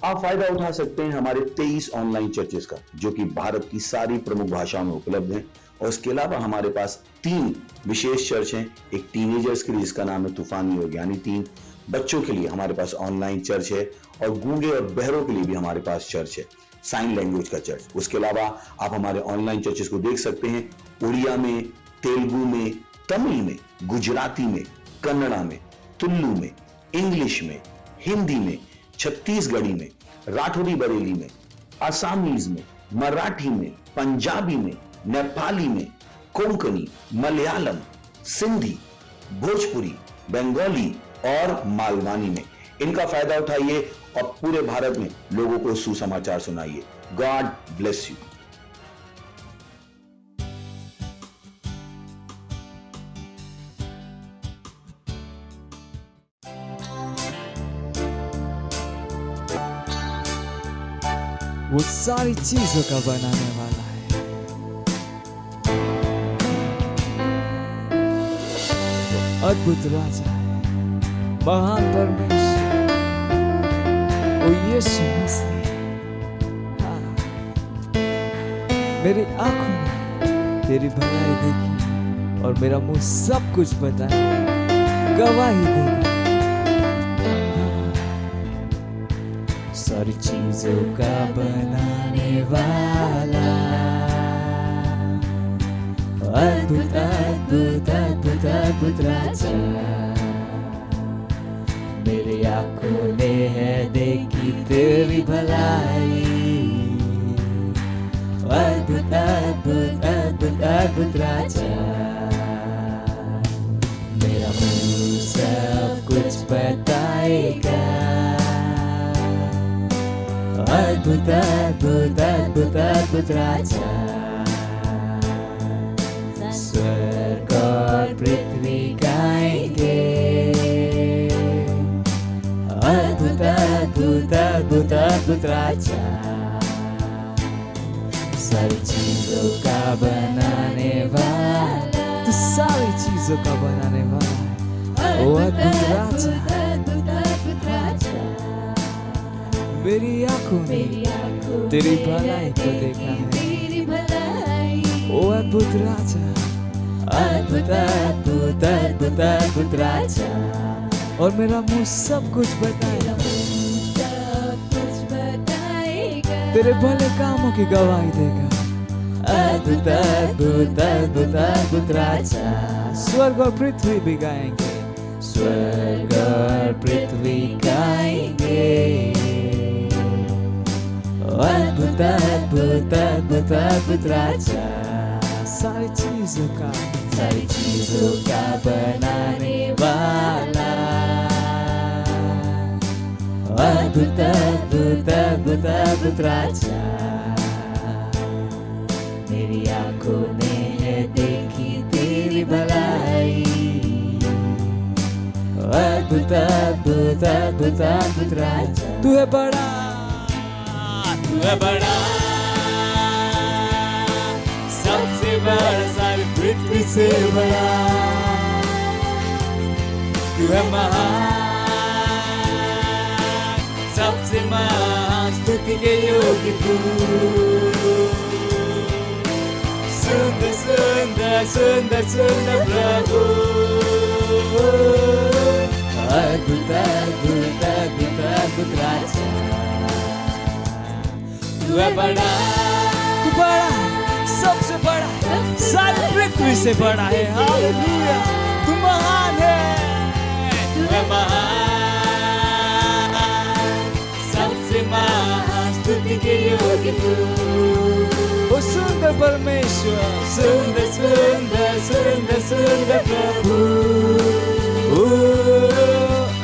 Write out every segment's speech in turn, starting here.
आप फायदा उठा सकते हैं हमारे 23 ऑनलाइन चर्चेस का, जो कि भारत की सारी प्रमुख भाषाओं में उपलब्ध हैं। और इसके अलावा हमारे पास 3 विशेष चर्च हैं। एक टीनेजर्स के लिए जिसका नाम है तूफानी योग यानी 3, बच्चों के लिए हमारे पास ऑनलाइन चर्च है, और गूंगे और बहरों के लिए भी हमारे पास चर्च है, साइन लैंग्वेज का चर्च। उसके अलावा आप हमारे ऑनलाइन चर्चेस को देख सकते हैं उड़िया में, तेलुगु में, तमिल में, गुजराती में, कन्नड़ा में, तुलु में, इंग्लिश में, हिंदी में, छत्तीसगढ़ी में, राठौरी बरेली में, आसामीज में, मराठी में, पंजाबी में, नेपाली में, कोंकणी, मलयालम, सिंधी, भोजपुरी, बंगाली और मालवानी में। इनका फायदा उठाइए और पूरे भारत में लोगों को सुसमाचार सुनाइए। God bless you. वो सारी चीजों का बनाने वाला है। अद्भुत राजा है, महान परमेश्वर, वो यीशु मसीह। हाँ, मेरी आंखों ने तेरी भलाई देखी और मेरा मुंह सब कुछ बताया, गवाही देगा। सारी चीजों का बनाने वाला, अद्भुत अद्भुत अद्भुत अद्भुत राजा, मेरी आंखों ने है देखी तेरी भलाई। अद्भुत अद्भुत अद्भुत अद्भुत राजा, मेरा मुंह सब कुछ बताएगा। अद्भुत अद्भुत अद्भुत अद्भुत राजा, स्वर्ग और पृथ्वी गाएंगे। अद्भुत अद्भुत अद्भुत अद्भुत राजा, सारी चीजों का बनाने वाला, तू सारी चीजों का बनाने वाला है। ओ अद्भुत राजा, मेरी आंखों ने तेरी भलाई को देखा है। ओ अद्भुत राजा, अद्भुत अद्भुत अद्भुत अद्भुत राजा, और मेरा मुंह सब कुछ बताएगा। तेरे भले कामों की गवाही देगा। अद्भुत अद्भुत अद्भुत अद्भुत राजा, स्वर्ग और पृथ्वी भी गाएंगे। स्वर्ग और पृथ्वी गाएंगे। अद्भुत अद्भुत अद्भुत अद्भुत राजा, सारी चीजों का बनाने वाला। अद्भुत अद्भुत अद्भुत अद्भुत राजा, मेरी आंखों ने है देखी तेरी भलाई। अद्भुत अद्भुत अद्भुत अद्भुत राजा, तू है बड़ा, तू है बड़ा, सबसे बड़ा सारी पृथ्वी से बड़ा। तू है महान, सबसे महान, स्तुति के योग्य तू। सुंदर सुंदर सुंदर सुंदर प्रभु। अद्भुत अद्भुत अद्भुत अद्भुत राजा, तू है बड़ा, तू बड़ा है, सबसे बड़ा है, सारी पृथ्वी से बड़ा है। हालेलुया, तू महान है, तू है महान, सबसे महान, स्तुति के योग्य तू। ओ सुंदर परमेश्वर, सुंदर सुंदर सुंदर सुंदर प्रभु।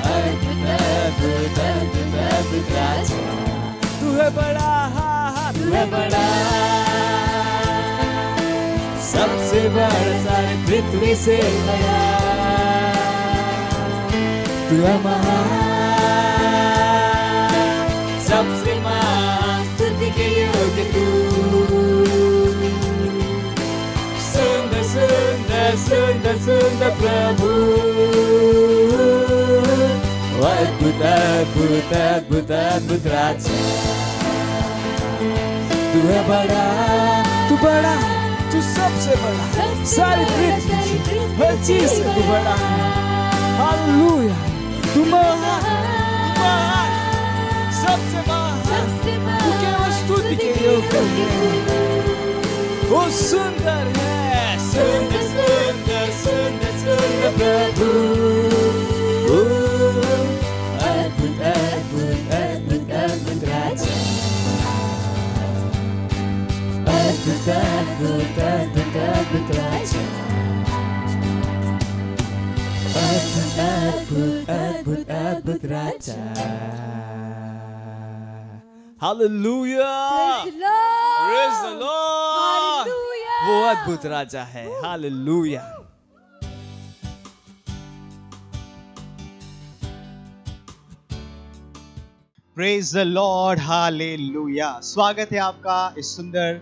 अद्भुत अद्भुत अद्भुत अद्भुत राजा, तू है बड़ा, तू है बड़ा, सबसे बड़ा सारी पृथ्वी से बड़ा। तू है महान, सबसे महान, स्तुति के योग्य तू। सुंदर सुंदर सुंदर सुंदर प्रभु। अद्भुत अद्भुत अद्भुत अद्भुत राजा, तू है बड़ा, तू बड़ा है, तू सबसे बड़ा है, सारी पृथ्वी से, हर चीज से तू बड़ा है। हालेलुया, तू महान, सबसे महान, तू केवल स्तुति के योग्य है। वो सुंदर है, सुंदर सुंदर सुंदर सुंदर प्रभु, अद्भुत अद्भुत अद्भुत अद्भुत राजा, अद्भुत अद्भुत अद्भुत अद्भुत राजा, अद्भुत अद्भुत अद्भुत अद्भुत राजा। हालेलुया, प्रेज द लॉर्ड, वो अद्भुत राजा है। Hallelujah. Praise the Lord, hallelujah. स्वागत है आपका इस सुंदर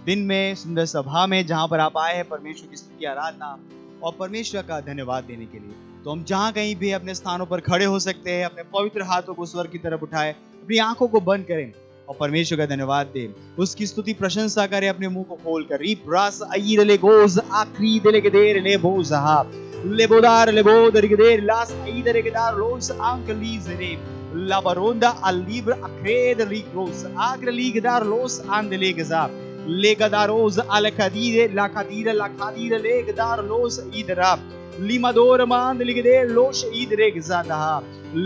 दिन में, सुंदर सभा में, जहां पर आप आए हैं परमेश्वर की स्तुति आराधना और परमेश्वर का धन्यवाद देने के लिए। तो हम जहां कहीं भी अपने स्थानों पर खड़े हो सकते हैं, अपने पवित्र हाथों को स्वर्ग की तरफ उठाएं, अपनी आंखों को बंद करें और परमेश्वर का धन्यवाद दें, उसकी स्तुति प्रशंसा करें अपने मुंह को खोलकर। रीब्रास आईरले गोज आक्री देले के देर ले बोजहा लेबोदार लेबोदर के देर लास आईदरे के दार लोस आंकलीज रे लाबारोंदा अलीब्र अक्रेद रिक्रोस आग्रलीगदार लोस आंदलेगजा लेगदारोज अलखदीरे लाखदीरे लाखदीरे लेगदार लोस इदरा लिमादोर मांदलिगदेर लोश इदरेगजादा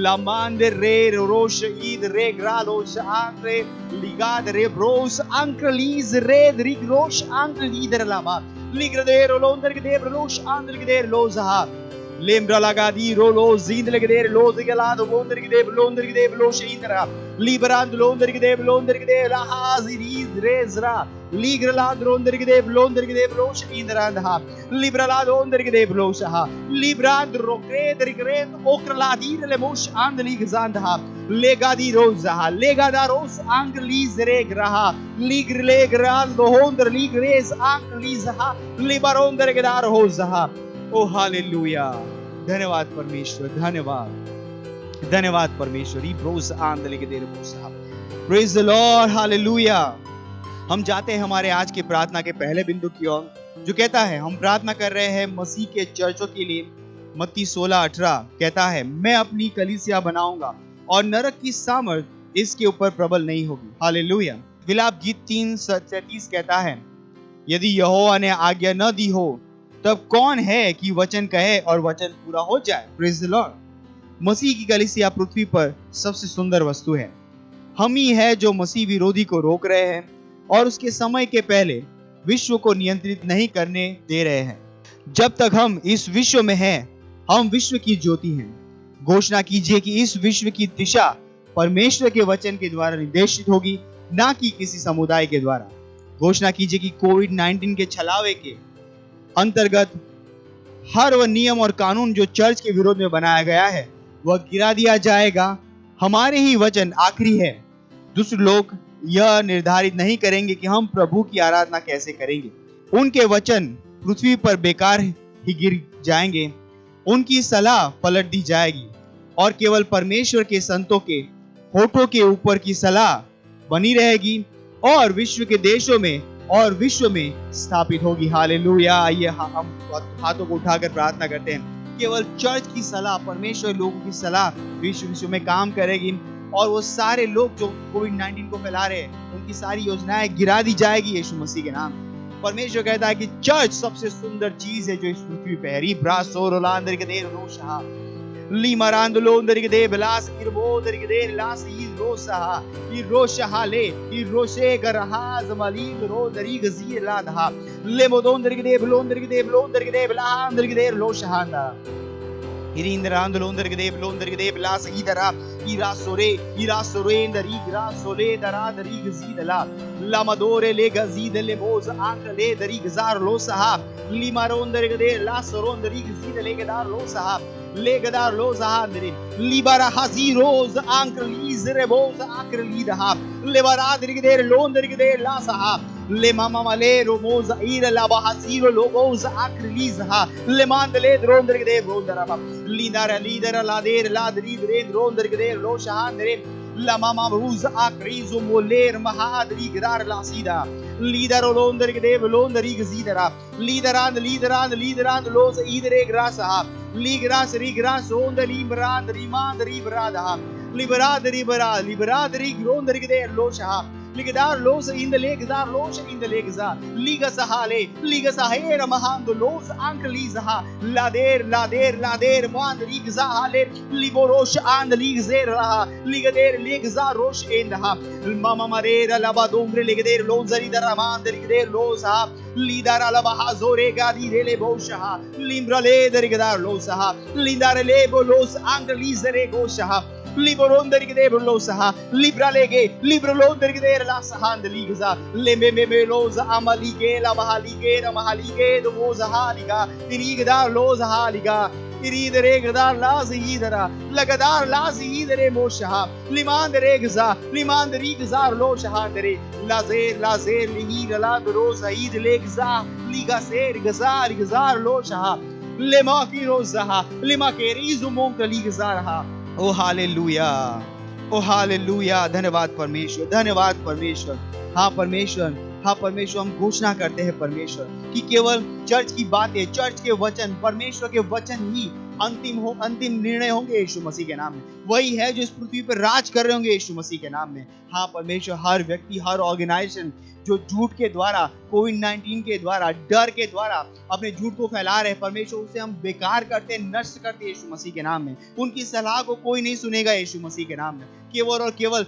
लामांदे रे रोश इदरे ग्रालोश आंक्रे लिगाद रे ब्रोस आंक्लीज रे रिग्रोश आंक्लीदर लामा लिग्रदेर लोंदर के देर लोश आंदलिगदेर लोजहा लेम्ब्रा लगादी रोलो जींद लगे देर लोज के लादो लोंदर के देव लो शेंद्रा लिबरांद लोंदर के देव लाहाजिरीज रेजरा लीग्रलाद लोंदर के देव लो शेंद्रा लिब्रलाद लोंदर के देव लो शहा लिब्रांद रोक्रेद रिग्रेद ओक्रलादीर ले मोश आंदली गजांदा लेगादी रोजहा लेगादा रोज आंगलीज रेग्रहा लिग्रलेग्राल लोंदर लिग्रेस आंगलीजहा लिबरोंदर के दार होजहा। ओ हालेलुया, धन्यवाद परमेश्वर, धन्यवाद धन्यवाद परमेश्वर। ब्रोस आंदले के देर बोसा, प्रेज द लॉर्ड, हालेलुया। हम जाते हैं हमारे आज की प्रार्थना के पहले बिंदु की ओर, जो कहता है हम प्रार्थना कर रहे हैं मसीह के चर्चों के लिए। मत्ती 16:18 कहता है, मैं अपनी कलीसिया बनाऊंगा और नरक की सामर्थ इसके ऊपर प्रबल नहीं होगी। हालेलुया। विलाप गीत 3:33 कहता है, यदि यहोवा ने आज्ञा न दी हो तब कौन है कि वचन कहे और वचन पूरा हो जाए। Praise the Lord. मसीह की कलीसिया पृथ्वी पर सबसे सुंदर वस्तु है। हम ही है जो मसीह विरोधी को रोक रहे हैं और उसके समय के पहले विश्व को नियंत्रित नहीं करने दे रहे हैं। जब तक हम इस विश्व में हैं, हम विश्व की ज्योति हैं। घोषणा कीजिए कि इस विश्व की दिशा परमेश्वर के वचन के द्वारा निर्देशित होगी, ना कि किसी समुदाय के द्वारा। घोषणा कीजिए कि कोविड-19 के छलावे के अंतर्गत हर वह नियम और कानून जो चर्च के विरोध में बनाया गया है वह गिरा दिया जाएगा। हमारे ही वचन आखिरी है। दूसरे लोग यह निर्धारित नहीं करेंगे कि हम प्रभु की आराधना कैसे करेंगे। उनके वचन पृथ्वी पर बेकार ही गिर जाएंगे, उनकी सलाह पलट दी जाएगी और केवल परमेश्वर के संतों के होठों के ऊपर की सलाह बनी रहेगी और विश्व के देशों में और विश्व में स्थापित होगी। हालेलुया। आइए हम हाथों को उठाकर प्रार्थना करते हैं। केवल चर्च की सलाह, परमेश्वर लोगों की सलाह विश्व में काम करेगी और वो सारे लोग जो कोविड-19 को फैला रहे हैं उनकी सारी योजनाएं गिरा दी जाएगी यीशु मसीह के नाम। परमेश्वर कहता है कि चर्च सबसे सुंदर चीज है जो इस पृथ्वी पे है। ब्रासोरोलांदर के देर रोशहा लीमरांदलोंदर के दे बलास किरबोदर के देर लास ई रोशहा ई रोशहा ले ई रोशे गरहाज मलील रोदरी गजीर लादहा लेमोदोंदर के दे बलोंदर के दे बलोंदर के दे बलांदर के देर लोशहांदा Irindrandunder Gdeb Lunder Gdeb Las Idara Ira Soreender Igra Sole Dara Dari Gazidala Lamadore Lega Zidele Boz Ankle Dari Gazar Losaha Limaronder Gade Las Sorondari Gazidele Gadar Losaha Legadar Losahandri Libara Haziros Ankle Izreboz Akrelidaha Levaradri Gade Londer Gade Lasaha le mama male romoza ira la bahasiro logoza akriliza le mandele dronder de brondaraba lidera lader ladri dronder de lo shahandre la mama ruza akrizo moler mahadri grar la sida lidero londer de londeri gzidera lideran los idere grasa ligras rigras onda libran rimand ribrada liberadri gronder de lo shah Ligadar los in the legzar los in the legza liga sahera mahando los ankliza lader man ligza hale liborosh and ligzer ligader legza rosh enha mama marera labadombre ligader lonzari daraman ligader los lidara labahazore gadi rele bosha limbra leder gadar los lindare lebo los anklizere gosha Liboronde che devo lo sa libra lege libro londe che der la sahand liga le me loza amalige la mahalige do moza haliga iriga dar loza haliga iridere gadar la zidara lagadar la zidere mosha limandere gza lo shahandere lazer lihira la roza id legza liga ser gzar lo shah lema ki roza lema ke rizu monka ligza O hallelujah O hallelujah धन्यवाद परमेश्वर हाँ परमेश्वर हम घोषणा करते हैं परमेश्वर कि केवल चर्च की बातें चर्च के वचन परमेश्वर के वचन ही अंतिम निर्णय होंगे यीशु मसीह के नाम में वही है जो इस पृथ्वी पर राज कर रहे होंगे यीशु मसीह के नाम में हाँ परमेश्वर हर व्यक्ति हर ऑर्गेनाइजेशन जो झूठ के द्वारा कोविड-19 के द्वारा डर के द्वारा अपने झूठ को फैला रहे परमेश्वर उसे हम बेकार करते नष्ट करते यीशु मसीह के नाम में उनकी सलाह को कोई नहीं सुनेगा यीशु मसीह के नाम में केवल और केवल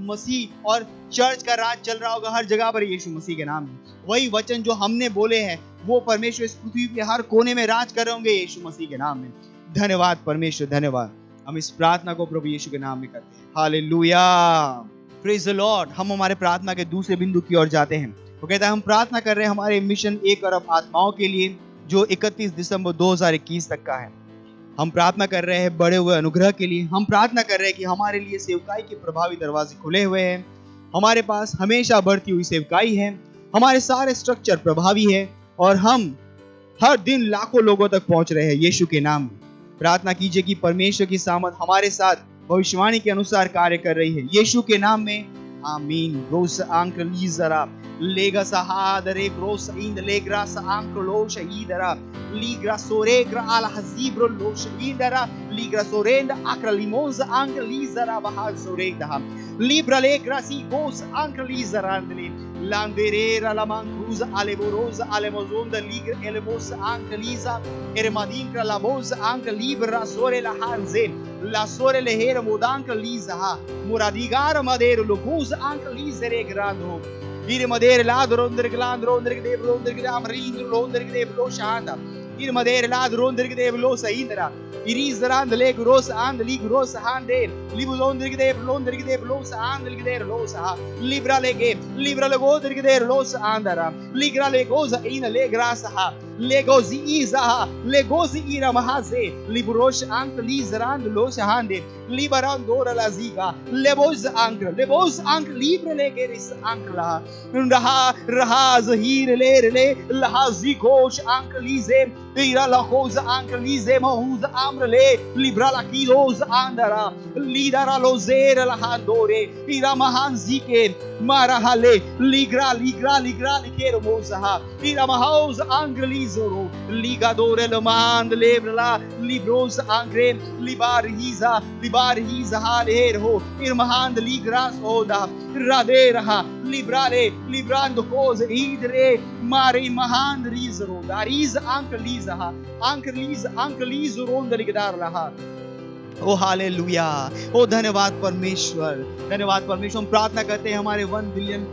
मसीह और चर्च का राज चल रहा होगा हर जगह पर यीशु मसीह के नाम में वही वचन जो हमने बोले हैं वो परमेश्वर इस पृथ्वी के हर कोने में राज कर रहे होंगे यीशु मसीह के नाम में धन्यवाद परमेश्वर धन्यवाद हम इस प्रार्थना को प्रभु यीशु के नाम में करते हैं हालेलुया प्रेज द लॉर्ड हम हमारे प्रार्थना के दूसरे बिंदु की ओर जाते हैं वो कहता है हम प्रार्थना कर रहे हैं हमारे मिशन 1 अरब आत्माओं के लिए जो 31 दिसंबर 2021 तक का है हम प्रार्थना कर रहे हैं बड़े हुए अनुग्रह के लिए हम प्रार्थना कर रहे हैं कि हमारे लिए सेवकाई के प्रभावी दरवाजे खुले हुए हैं हमारे पास हमेशा बढ़ती हुई सेवकाई है हमारे सारे स्ट्रक्चर प्रभावी है और हम हर दिन लाखों लोगों तक पहुंच रहे हैं यीशु के नाम में प्रार्थना कीजिए कि परमेश्वर की सामर्थ हमारे साथ भविष्यवाणी के अनुसार कार्य कर रही है यीशु के नाम में आमीन रोस आंक लीजरा लेगा सहादरे ब्रोस इंद लेग्रा सांक लोश ईदरा लीग्रा सोरेग्रा अल हजीब्रो लोश ईदरा लीग्रा सोरेंद आक्र लिमोज आंक लीजरा बहा सोरेग्दा libra legra si gos anche lizarandli landerera la mancruza aleborosa alemozonda ligra elemos anche lisa ermadinkra la mos anche libra sore la hanze la sore le hera modanka lisa ha muradigar madero locus anche lisere grando ir madere ladronder glandronder de bronder de amrindo londer de blo shanda ir madere ladronder de blo saindra iris rand le gros and li gros hande libulonder de blos and li de los ha libra le goder de los andara ligra le goza in le grasa ha le gozi iza le gozi ira mahaze librosh ank lizrand los hande liberan dora la ziga lebos ank libre le geris ank la raha zahir le la zikosh ank lize ira la goza ank lize mahuz amrle libra la kilos andara lidara lozera la handore ira mahanzike marahale ligra likero mozaha ira mahaus anglizoro ligadore le mand lebra libros angre libar hiza halero ir mahand ligras oda radera librando cose idre mare mahand rizoro dariz angliza ronda ligdar laha O hallelujah ओ धन्यवाद परमेश्वर हम प्रार्थना करते हैं हमारे 1 billion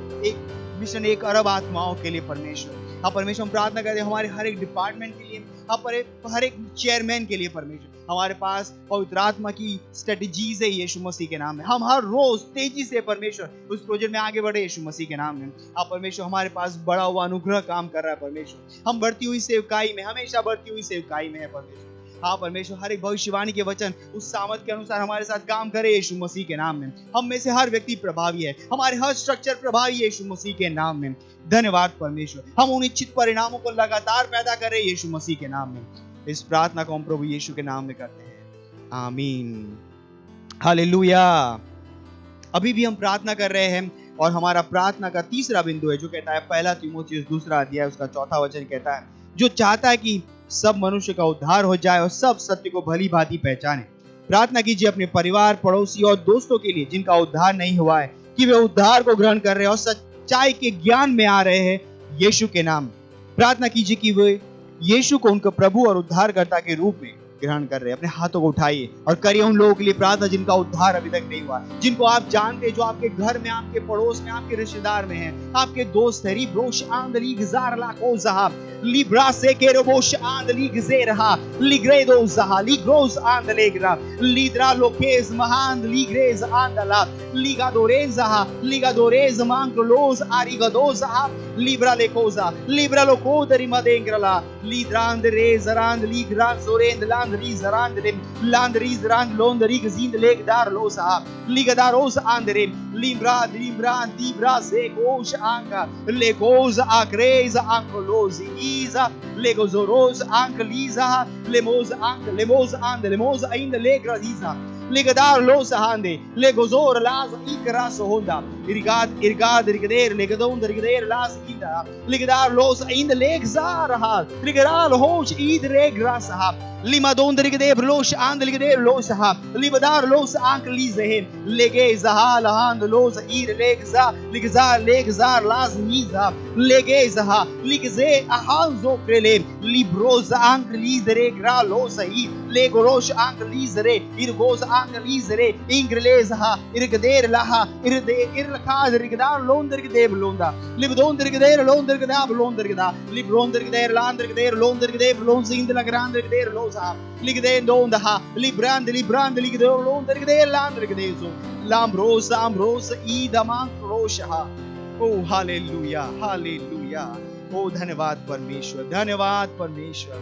mission 1 अरब आत्माओं के लिए परमेश्वर हाँ परमेश्वर हम प्रार्थना करते हैं हमारे हर एक डिपार्टमेंट के लिए हर एक चेयरमैन के लिए परमेश्वर हमारे पास पवित्र आत्मा की स्ट्रेटजीज है यीशु मसीह के नाम में हम हर रोज तेजी से परमेश्वर उस प्रोजेक्ट में आगे बढ़े यीशु मसीह के नाम में हाँ परमेश्वर हमारे पास बड़ा हुआ अनुग्रह काम कर रहा है परमेश्वर हम बढ़ती हुई सेवकाई में हमेशा बढ़ती हुई सेवकाई में है परमेश्वर हाँ परमेश्वर, हर एक भविष्यवाणी के वचन उस सामर्थ के अनुसार हमारे साथ काम करे यीशु मसीह के नाम में। हम में से हर व्यक्ति प्रभावी है, हमारे हर स्ट्रक्चर प्रभावी है यीशु मसीह के नाम में। धन्यवाद परमेश्वर, हम उन इच्छित परिणामों को लगातार पैदा करें यीशु मसीह के नाम में। इस प्रार्थना को हम प्रभु यीशु के नाम में करते हैं, आमीन, हालेलुया। अभी भी हम प्रार्थना कर रहे हैं और हमारा प्रार्थना का तीसरा बिंदु है जो कहता है, पहला तीमुथियुस 2 अध्याय उसका 4 वचन कहता है, जो चाहता है कि सब मनुष्य का उद्धार हो जाए और सब सत्य को भली भांति पहचाने। प्रार्थना कीजिए अपने परिवार, पड़ोसी और दोस्तों के लिए जिनका उद्धार नहीं हुआ है, कि वे उद्धार को ग्रहण कर रहे हैं और सच्चाई के ज्ञान में आ रहे हैं यीशु के नाम। प्रार्थना कीजिए कि वे यीशु को उनका प्रभु और उद्धारकर्ता के रूप में ग्रहण कर रहे हैं। अपने हाथों को उठाइए और करिए उन लोगों के लिए प्रार्थना जिनका उद्धार अभी तक नहीं हुआ, जिनको आप जानते हैं, जो आपके घर में, आपके पड़ोस में, आपके रिश्तेदार में हैं, आपके दोस्त हैं। रिब्रोश आंदली गजार लाको जहा लिब्रा से केरोबोश आंदली गजेरहा लिग्रेदो जहा लिग्रोस आंदलेग्रा लिद्रा लोकेज महान लिग्रेज आंदला लिगादोरेजहा लिगादोरेज मांक्रोलोज आरिगदोजहा लिब्रा लेकोजा लिब्रा लोकोदरी मदेंग्रला लिद्रांदरेज रांद लिग्रा सोरेंद लांदरी जरांदलेम लांदरी जरांद लोंदरी गजींद लेगदार लोसा लिगदारोस आंदरे लिब्रा लिब्रा दिब्रा से कोश आंगा लेकोज आक्रेज आंकोलोजी Liza, Legozoroz, Anke Liza, Lemoz, Anke, Lemoz, Ande, Lemoz, Ainde, Legra, Liza, Legadar, Losa, Hande, Legozor, Laza, Ikaras, Honda, Irgad, Rigader, Legadon, Rigader, Las, Inda, Legadar, Losa, Ainde, Legzar, Rigadar, Hosh, Id, Regrasa, Limadon, Rigader, Los, and Ligader, Losa, Libadar, Los, Anke, Liza, Legeza, Lahand, Losa, Id, Legza, Legzar, Las, Niza, Legeza, Ligze, Ahanzo, Krele, Librosa, Anke, Liza, Gra, Losa, Legorosh, Anke, Liza, Irgoza, Anke, Liza, Ingreleza, Irgader, Laha, Irlakad, Rigadar, Londer, Londa, Libdon, Rigader, Londer, Londer, Libron, Rigader, Lander, Londer, Lons in the Grande, Losa, Ligden, Donda, Librand, Ligdor, Londer, Lander, Lambrosa, Ambrosa, Idaman, Rosha. Oh, hallelujah, hallelujah. Oh, धन्यवाद परमेश्वर, धन्यवाद परमेश्वर।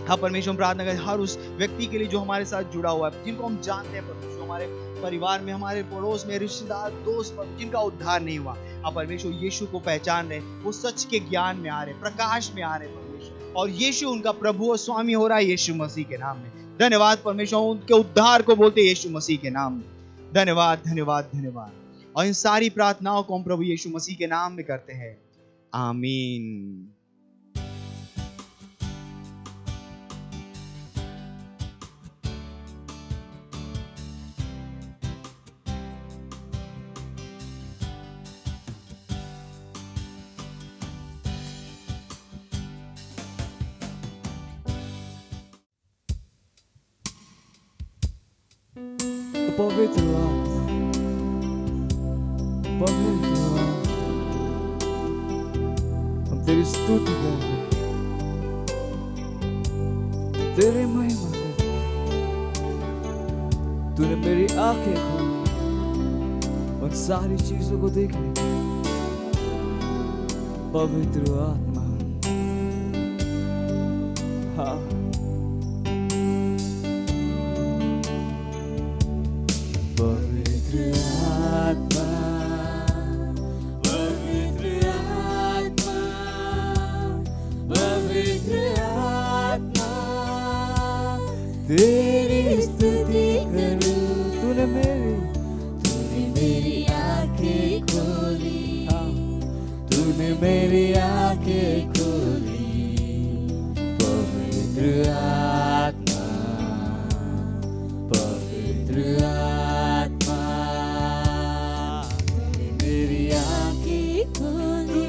हाँ परमेश्वर, हम प्रार्थना करें हर उस व्यक्ति के लिए जो हमारे साथ जुड़ा हुआ है, जिनको हम जानते हैं परमेश्वर, हमारे परिवार में, हमारे पड़ोस में, रिश्तेदार, दोस्त, जिनका उद्धार नहीं हुआ। हाँ परमेश्वर, यीशु को पहचान रहे, वो सच के ज्ञान में आ रहे, प्रकाश में आ रहे परमेश्वर, और यीशु उनका प्रभु और स्वामी हो रहा है यीशु मसीह के नाम में। धन्यवाद परमेश्वर, उनके उद्धार को बोलते यीशु मसीह के नाम में। धन्यवाद, धन्यवाद, धन्यवाद। और इन सारी प्रार्थनाओं को हम प्रभु यीशु मसीह के नाम में करते हैं, आमीन। पवित्र आत्मा, पवित्र आत्मा, हम तेरी स्तुति करते, तेरी महिमा करते। तूने मेरी आंखें खोली उन सारी चीजों को देखने की। पवित्र आत्मा, हाँ तेरी स्तुति करूं। तूने मेरी आंखें खोली, तूने मेरी आंखें खोली। पवित्र आत्मा, पवित्र आत्मा, तूने मेरी आंखें खोली,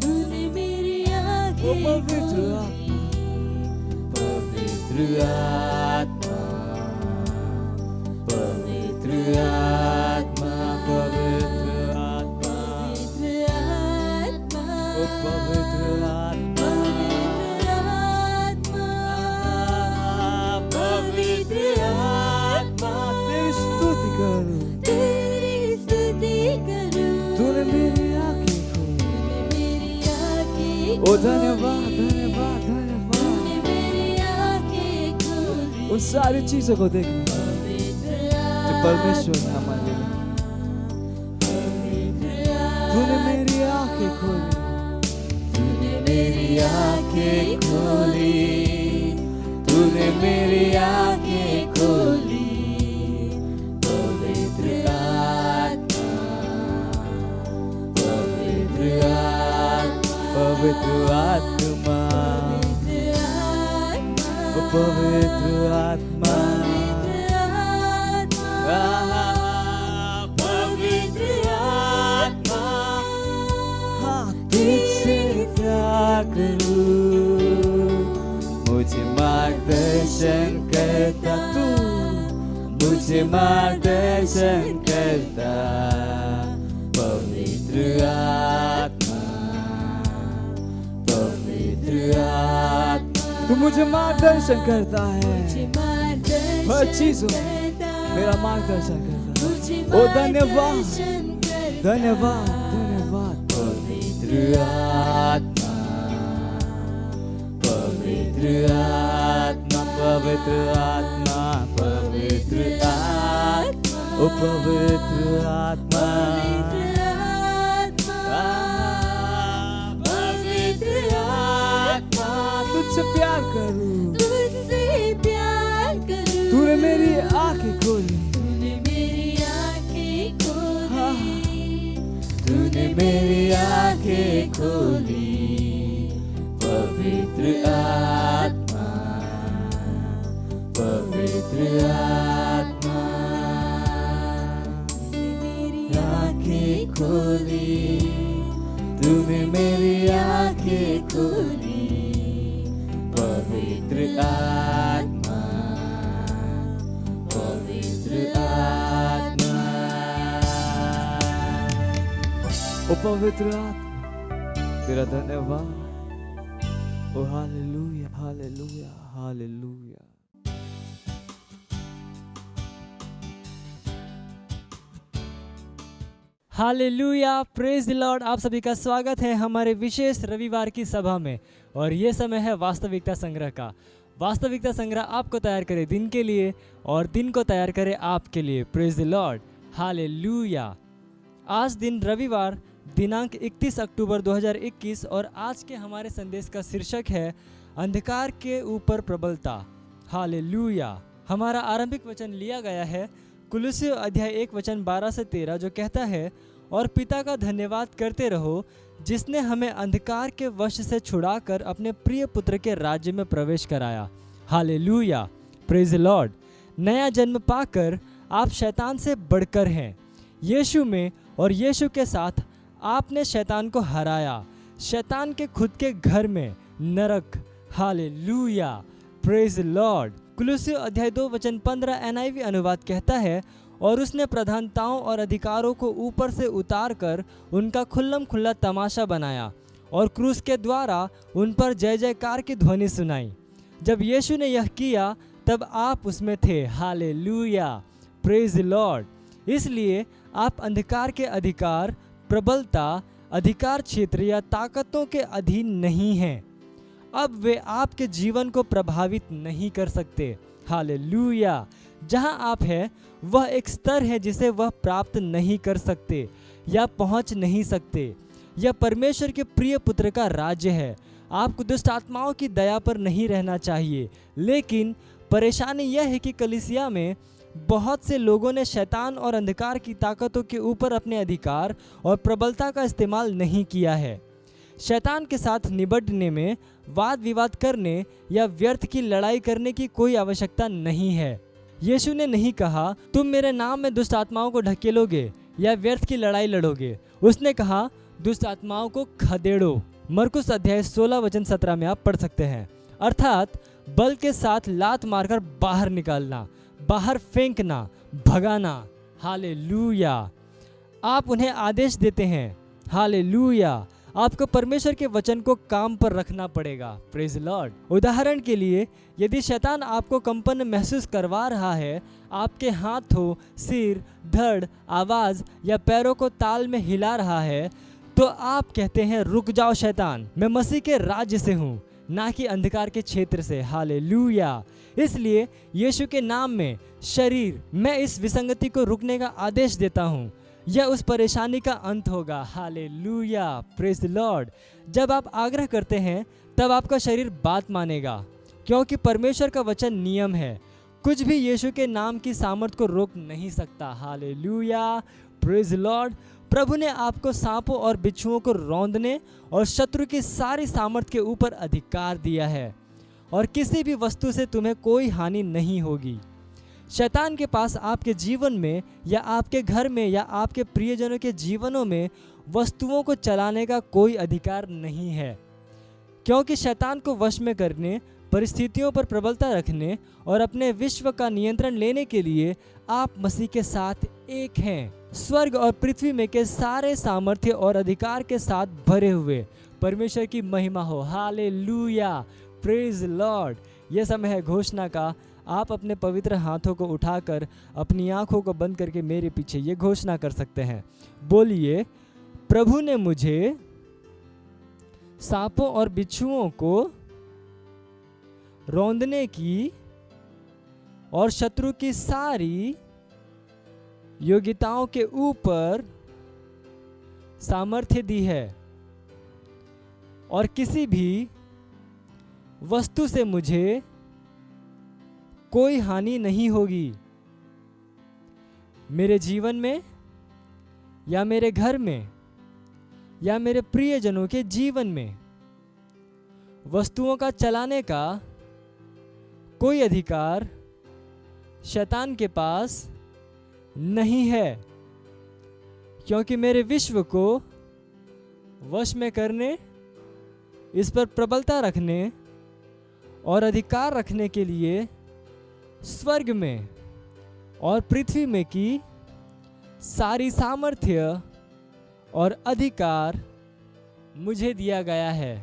तूने मेरी आंखें पवित्र आत्मा, पवित्र आत्मा, पवित्र आत्मा, पवित्र आत्मा, पवित्र आत्मा, पवित्र आत्मा, तेरी स्तुति करूं, तेरी स्तुति करूं। तूने मेरी आंखें खोली, ओ धन्यवाद, धन्यवाद, धन्यवाद। उन सारी चीजों को देखने जो परमेश्वर ने हमारे लिए। तूने मेरी आंखें खोली, तूने मेरी आंखें खोली, तूने मेरी आंखें खोली। पवित्र आत्मा, पवित्र आत्मा, पवित्र आत्मा, पवित्र आत्मा, पवित्र आत्मा, हाँ तुझसे प्यार करूं, मुझे मार्गदर्शन करता तू, मुझे मार्गदर्शन करता। पवित्र आत्मा, पवित्र आत्मा, तू मुझे मार्गदर्शन करता है, हर चीजों मेरा मार्गदर्शन करता है। ओ धन्यवाद, धन्यवाद, धन्यवाद। पवित्र आत्मा, पवित्र आत्मा, पवित्र आत्मा, पवित्र आत्मा, ओ पवित्र आत्मा, पवित्र आत्मा, तुझसे प्यार करूं, तुझसे प्यार करूं। तूने मेरी आंखें खोली, तूने मेरी आंखें खोली, तूने मेरी आंखें खोली। पवित्र आत्मा, पवित्र आत्मा, मेरी आंखें खोली, तूने मेरी आंखें खोली। पवित्र आत्मा, पवित्र आत्मा, ओ पवित्र आत्मा, तेरा धन्यवाद। ओ hallelujah, hallelujah, hallelujah. Hallelujah, praise the Lord. आप सभी का स्वागत है हमारे विशेष रविवार की सभा में। और ये समय है वास्तविकता संग्रह का। वास्तविकता संग्रह आपको तैयार करे दिन के लिए और दिन को तैयार करे आपके लिए। Praise the Lord, hallelujah. आज दिन रविवार दिनांक 31 अक्टूबर 2021 और आज के हमारे संदेश का शीर्षक है अंधकार के ऊपर प्रबलता। हालेलुया। हमारा आरंभिक वचन लिया गया है कुलुस्सी अध्याय 1 वचन 12 से 13, जो कहता है, और पिता का धन्यवाद करते रहो जिसने हमें अंधकार के वश से छुड़ाकर अपने प्रिय पुत्र के राज्य में प्रवेश कराया। Hallelujah, praise the Lord. नया जन्म पाकर आप शैतान से बढ़कर हैं यीशु में, और यीशु के साथ आपने शैतान को हराया, शैतान के खुद के घर में, नरक। Hallelujah, praise the Lord. कुलुस्सी अध्याय 2 वचन 15 NIV अनुवाद कहता है, और उसने प्रधानताओं और अधिकारों को ऊपर से उतार कर उनका खुल्लम खुल्ला तमाशा बनाया और क्रूस के द्वारा उन पर जय जयकार की ध्वनि सुनाई। जब यीशु ने यह किया तब आप उसमें थे। Hallelujah, praise the Lord. इसलिए आप अंधकार के अधिकार, प्रबलता, अधिकार क्षेत्र या ताकतों के अधीन नहीं हैं। अब वे आपके जीवन को प्रभावित नहीं कर सकते। हालेलुया। जहां आप हैं वह एक स्तर है जिसे वह प्राप्त नहीं कर सकते या पहुंच नहीं सकते। यह परमेश्वर के प्रिय पुत्र का राज्य है। आपको दुष्ट आत्माओं की दया पर नहीं रहना चाहिए, लेकिन परेशानी यह है कि कलीसिया में बहुत से लोगों ने शैतान और अंधकार की ताकतों के ऊपर अपने अधिकार और प्रबलता का इस्तेमाल नहीं किया है। शैतान के साथ निपटने में वाद विवाद करने या व्यर्थ की लड़ाई करने की कोई आवश्यकता नहीं है। यीशु ने नहीं कहा तुम मेरे नाम में दुष्ट आत्माओं को ढकेलोगे या व्यर्थ की लड़ाई लड़ोगे। उसने कहा दुष्ट आत्माओं को खदेड़ो। मरकुस अध्याय 16 वचन 17 में आप पढ़ सकते हैं। अर्थात बल के साथ लात मारकर बाहर निकालना, बाहर फेंकना, भगाना। हालेलुया। आप उन्हें आदेश देते हैं। हालेलुया। आपको परमेश्वर के वचन को काम पर रखना पड़ेगा। Praise Lord. उदाहरण के लिए, यदि शैतान आपको कंपन महसूस करवा रहा है, आपके हाथों, सिर, धड़, आवाज या पैरों को ताल में हिला रहा है, तो आप कहते हैं रुक जाओ शैतान, मैं मसीह के राज्य से हूँ, ना कि अंधकार के क्षेत्र से। हालेलुया। इसलिए यीशु के नाम में शरीर, मैं इस विसंगति को रुकने का आदेश देता हूँ। यह उस परेशानी का अंत होगा। Hallelujah, praise the Lord. जब आप आग्रह करते हैं तब आपका शरीर बात मानेगा, क्योंकि परमेश्वर का वचन नियम है। कुछ भी यीशु के नाम की सामर्थ्य को रोक नहीं सकता। Hallelujah, praise the Lord. प्रभु ने आपको सांपों और बिच्छुओं को रौंदने और शत्रु की सारी सामर्थ्य के ऊपर अधिकार दिया है, और किसी भी वस्तु से तुम्हें कोई हानि नहीं होगी। शैतान के पास आपके जीवन में या आपके घर में या आपके प्रियजनों के जीवनों में वस्तुओं को चलाने का कोई अधिकार नहीं है, क्योंकि शैतान को वश में करने, परिस्थितियों पर प्रबलता रखने और अपने विश्व का नियंत्रण लेने के लिए आप मसीह के साथ एक हैं, स्वर्ग और पृथ्वी में के सारे सामर्थ्य और अधिकार के साथ भरे हुए। परमेश्वर की महिमा हो। Hallelujah, praise Lord. यह समय है घोषणा का। आप अपने पवित्र हाथों को उठाकर अपनी आंखों को बंद करके मेरे पीछे ये घोषणा कर सकते हैं। बोलिए, प्रभु ने मुझे सांपों और बिच्छुओं को रौंदने की और शत्रु की सारी योग्यताओं के ऊपर सामर्थ्य दी है, और किसी भी वस्तु से मुझे कोई हानि नहीं होगी। मेरे जीवन में या मेरे घर में या मेरे प्रियजनों के जीवन में वस्तुओं का चलाने का कोई अधिकार शैतान के पास नहीं है, क्योंकि मेरे विश्व को वश में करने, इस पर प्रबलता रखने और अधिकार रखने के लिए स्वर्ग में और पृथ्वी में की सारी सामर्थ्य और अधिकार मुझे दिया गया है।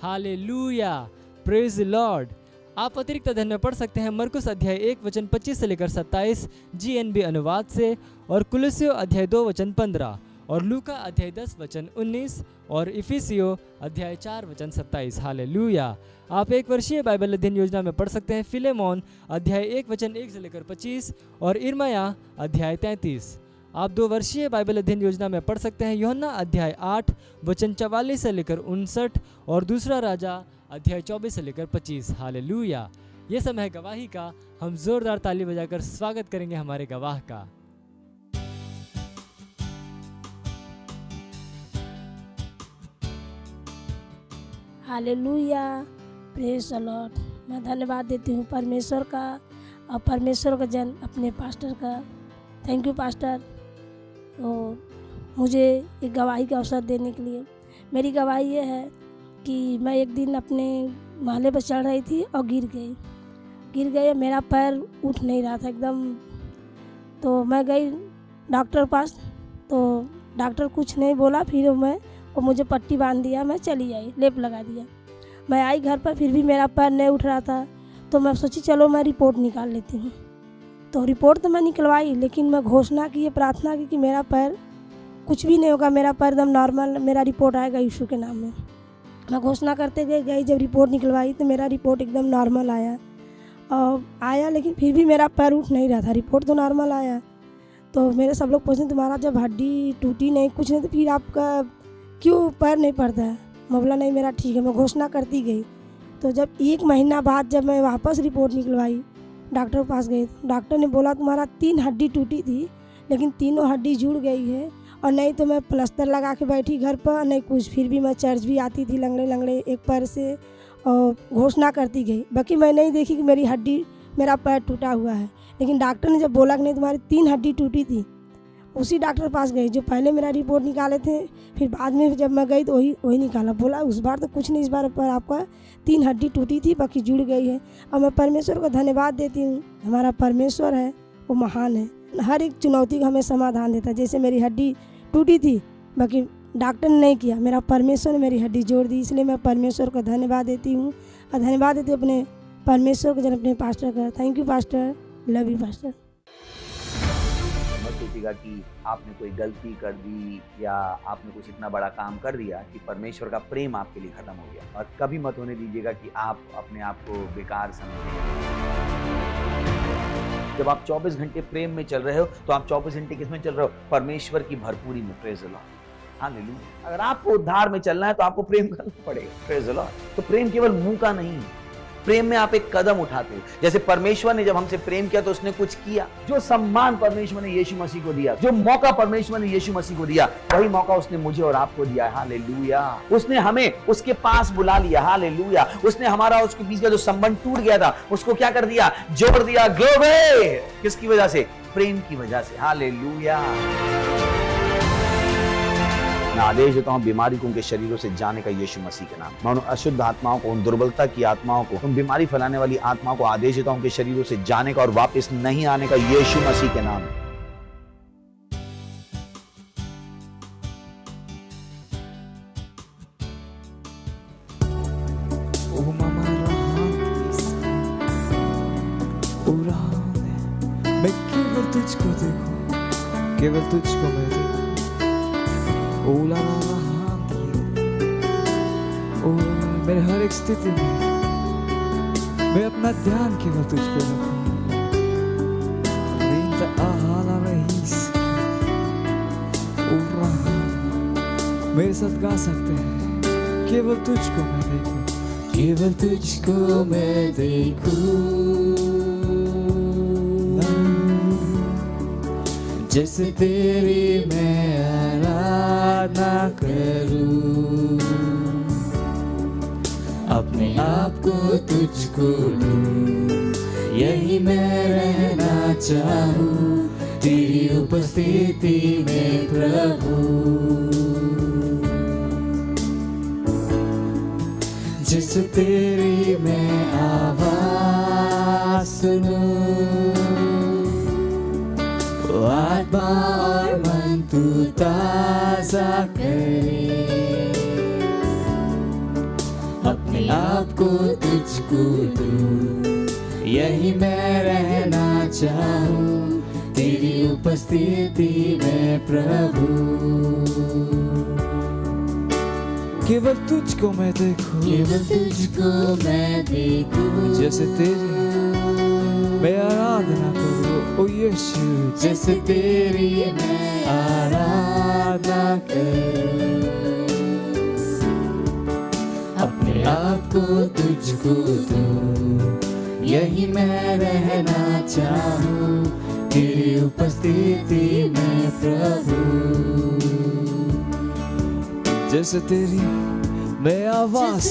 Hallelujah, praise Lord. आप अतिरिक्त अध्ययन में पढ़ सकते हैं मरकुस अध्याय 1 वचन 25 से लेकर 27 GNB अनुवाद से, और कुलुस्सियों अध्याय 2 वचन 15, और लूका अध्याय 10 वचन 19, और इफिसियों अध्याय 4 वचन 27। हालेलुया। आप एक वर्षीय बाइबल अध्ययन योजना में पढ़ सकते हैं फिलेमोन अध्याय 1 वचन 1 से लेकर 25, और इर्मया अध्याय 33। आप 2 वर्षीय बाइबल अध्ययन योजना में पढ़ सकते हैं यूहन्ना अध्याय 8 वचन 44 से लेकर 59, और दूसरा राजा अध्याय 24 से लेकर 25। हालेलुया। ये समय है गवाही का। हम जोरदार ताली बजाकर स्वागत करेंगे हमारे गवाह का। Hallelujah, praise the Lord. मैं धन्यवाद देती हूँ परमेश्वर का और परमेश्वर का जन अपने पास्टर का। थैंक यू पास्टर, और मुझे एक गवाही का अवसर देने के लिए। मेरी गवाही ये है कि मैं एक दिन अपने महले पर चढ़ रही थी और गिर गई। मेरा पैर उठ नहीं रहा था एकदम। तो मैं गई डॉक्टर पास, तो डॉक्टर कुछ नहीं बोला। फिर और मुझे पट्टी बांध दिया, मैं चली आई, लेप लगा दिया। मैं आई घर पर, फिर भी मेरा पैर नहीं उठ रहा था। तो मैं सोची चलो मैं रिपोर्ट निकाल लेती हूँ। तो रिपोर्ट तो मैं निकलवाई, लेकिन मैं घोषणा की, प्रार्थना की कि मेरा पैर कुछ भी नहीं होगा, मेरा पैर एकदम नॉर्मल, मेरा रिपोर्ट आएगा यीशु के नाम में। मैं घोषणा करते गई। जब रिपोर्ट निकलवाई तो मेरा रिपोर्ट एकदम नॉर्मल आया, लेकिन फिर भी मेरा पैर उठ नहीं रहा था। रिपोर्ट तो नॉर्मल आया। तो मेरे सब लोग पूछते तुम्हारा जब हड्डी टूटी नहीं, कुछ नहीं, तो फिर आपका क्यों पैर नहीं पड़ता है? मैं बोला नहीं मेरा ठीक है। मैं घोषणा करती गई। तो जब 1 महीना बाद जब मैं वापस रिपोर्ट निकलवाई, डॉक्टर के पास गई, डॉक्टर ने बोला तुम्हारा 3 हड्डी टूटी थी, लेकिन तीनों हड्डी जुड़ गई है, और नहीं तो मैं प्लास्टर लगा के बैठी घर पर, नहीं कुछ। फिर भी मैं चर्च भी आती थी लंगड़े एक पैर से, और घोषणा करती गई। बाकी मैं नहीं देखी कि मेरा पैर टूटा हुआ है। लेकिन डॉक्टर ने जब बोला कि नहीं तुम्हारी 3 हड्डी टूटी थी, उसी डॉक्टर पास गई जो पहले मेरा रिपोर्ट निकाले थे। फिर बाद में जब मैं गई तो वही निकाला। बोला उस बार तो कुछ नहीं, इस बार पर आपका 3 हड्डी टूटी थी, बाकी जुड़ गई है। और मैं परमेश्वर को धन्यवाद देती हूँ। हमारा परमेश्वर है वो महान है, हर एक चुनौती का हमें समाधान देता है। जैसे मेरी हड्डी टूटी थी, बाकी डॉक्टर ने नहीं किया, मेरा परमेश्वर ने मेरी हड्डी जोड़ दी। इसलिए मैं परमेश्वर को धन्यवाद देती हूँ, और धन्यवाद देती हूँ अपने परमेश्वर को, जन अपने पास्टर का। Thank you pastor, love you pastor. सोचेगा कि आपने कोई गलती कर दी या आपने कुछ इतना बड़ा काम कर दिया कि परमेश्वर का प्रेम आपके लिए खत्म हो गया। और कभी मत होने दीजिएगा कि आप अपने आप को बेकार समझें। जब आप 24 घंटे प्रेम में चल रहे हो तो आप 24 घंटे किस में चल रहे हो? परमेश्वर की भरपूरी में। Praise the Lord, hallelujah. अगर आपको उद्धार में चलना है तो आपको प्रेम करना पड़ेगा। Praise the Lord. तो प्रेम केवल मुंह का नहीं है, प्रेम में आप एक कदम उठाते हो। जैसे परमेश्वर ने जब हमसे प्रेम किया तो उसने कुछ किया। जो सम्मान परमेश्वर ने यीशु मसीह को दिया, जो मौका परमेश्वर ने यीशु मसीह को दिया, वही मौका उसने मुझे और आपको दिया। हालेलुया। उसने हमें उसके पास बुला लिया। हालेलुया। उसने हमारा उसके बीच का जो संबंध टूट गया था उसको क्या कर दिया? जोड़ दिया। ग्लोरी। किसकी वजह से? प्रेम की वजह से। हालेलुया। मैं आदेश देता हूं बीमारी को उनके शरीरों से जाने का यीशु मसीह के नाम। मैं उन अशुद्ध आत्माओं को, उन दुर्बलता की आत्माओं को, उन बीमारी फैलाने वाली आत्माओं को आदेश देता हूं उनके शरीरों से जाने का और वापस नहीं आने का यीशु मसीह के नाम। ओ मामा मैं केवल तुझको देखूं, केवल तुझको मैं देखूं। ओ ला ला ला ओ मेरे हर एक स्थिति में मैं अपना ध्यान केवल तुझ पे रखूं। मेरे साथ गा सकते हैं, केवल तुझको मैं देखूं, केवल तुझको मैं देखूं। जैसे तेरी मैं आराधना करूं, अपने आप को तुझको दूं, यही मैं रहना चाहूं तेरी उपस्थिति में प्रभु। जिस तेरी मैं आवाज सुनूं, आत्मा और मन तू ताजा करे, अपने आप को तुझको दूं, यही मैं रहना चाहूं तेरी उपस्थिति में प्रभु। केवल तुझको मैं देखूं, केवल तुझको मैं देखूं, जैसे तेरी मैं आराधना करूं, ओ यीशु, जैसे तेरी मैं आराधना करूं, अपने आप को तुझको दूं, यही मैं रहना चाहूं तेरी उपस्थिति में प्रभु। जैसे तेरी मैं आवाज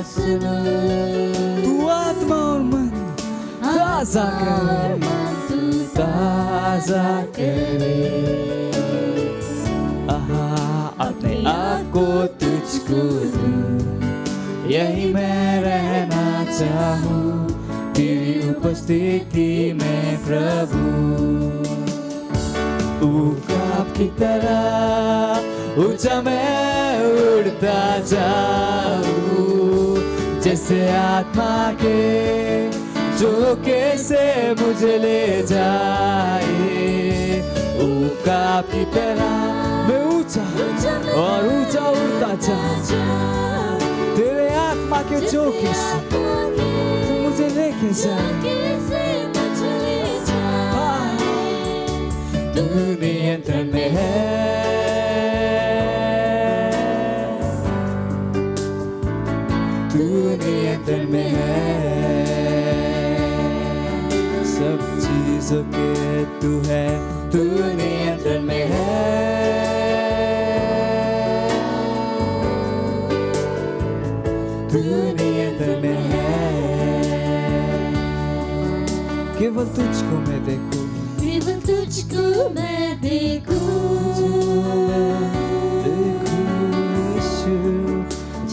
सुनूं, तू आत्मा और मन ताजा करे, ताजा करे, अपने आप को तुझको दूं, यही मैं रहना चाहूं तेरी उपस्थिति में प्रभु। ऊकाब की तरह ऊंचा मैं उड़ता जाऊं, जैसे आत्मा के झोंके से मुझे ले जाए। ऊकाब की तरह मैं ऊंचा और ऊंचा उड़ता जाऊं, तेरे आत्मा के झोंके से तू मुझे लेके जाए। तू नियंत्रण में है, तू नियंत्रण में है, सब चीजों के तू है, तू नियंत्रण में है, तू नियंत्रण में है। केवल तुझको मैं देखूं, केवल तुझको मैं देखूं,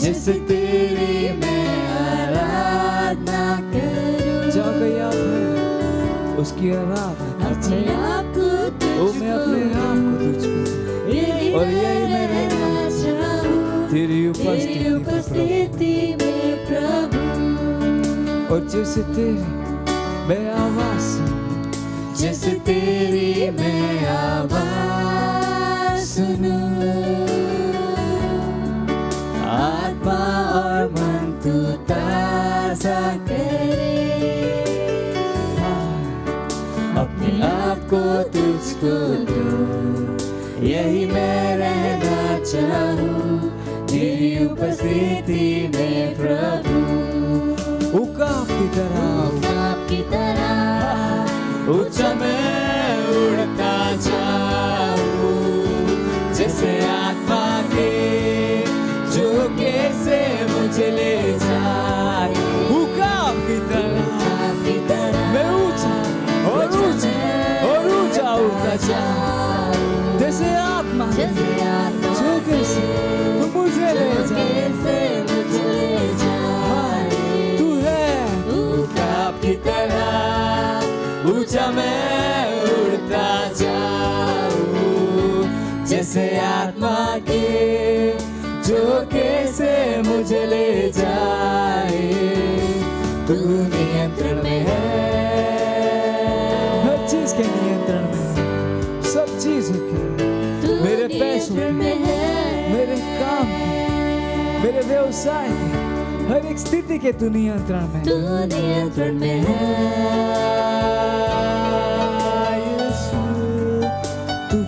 जैसे तेरी मैं आराधना करूं। जाओ कहीं आप उसकी आराधना, अपने आप को तुझको, मैं अपने आप को तुझको, और यही मैं रहना चाहूं तेरी उपस्थिति में प्रभु। और जैसे तेरी मैं आवाज सुनूं, जैसे तेरी मैं आवाज सुनूं। आत्मा और मन तू ताजा करे, अपने आप को तुझको दूं, यही मैं रहना चाहूं तेरी उपस्थिति में प्रभु। उकाब की तरह ऊंचा मैं उड़ता जाऊं, जैसे आत्मा के झोंके से मुझे ले जाए। उकाब की तरह मैं ऊंचा और ऊंचा उड़ता जाऊं, जैसे आत्मा झोंके से तू मुझे ले जाए। तू है उकाब की तरह ऊंचा मैं उड़ता जाऊं, जैसे आत्मा के झोंके से मुझे ले जाए। तू नियंत्रण में है, हर चीज के नियंत्रण में, सब चीजों के, मेरे पैसों के, मेरे काम के, मेरे व्यवसाय के, हर एक स्थिति के तू नियंत्रण में, है। यीशु, तू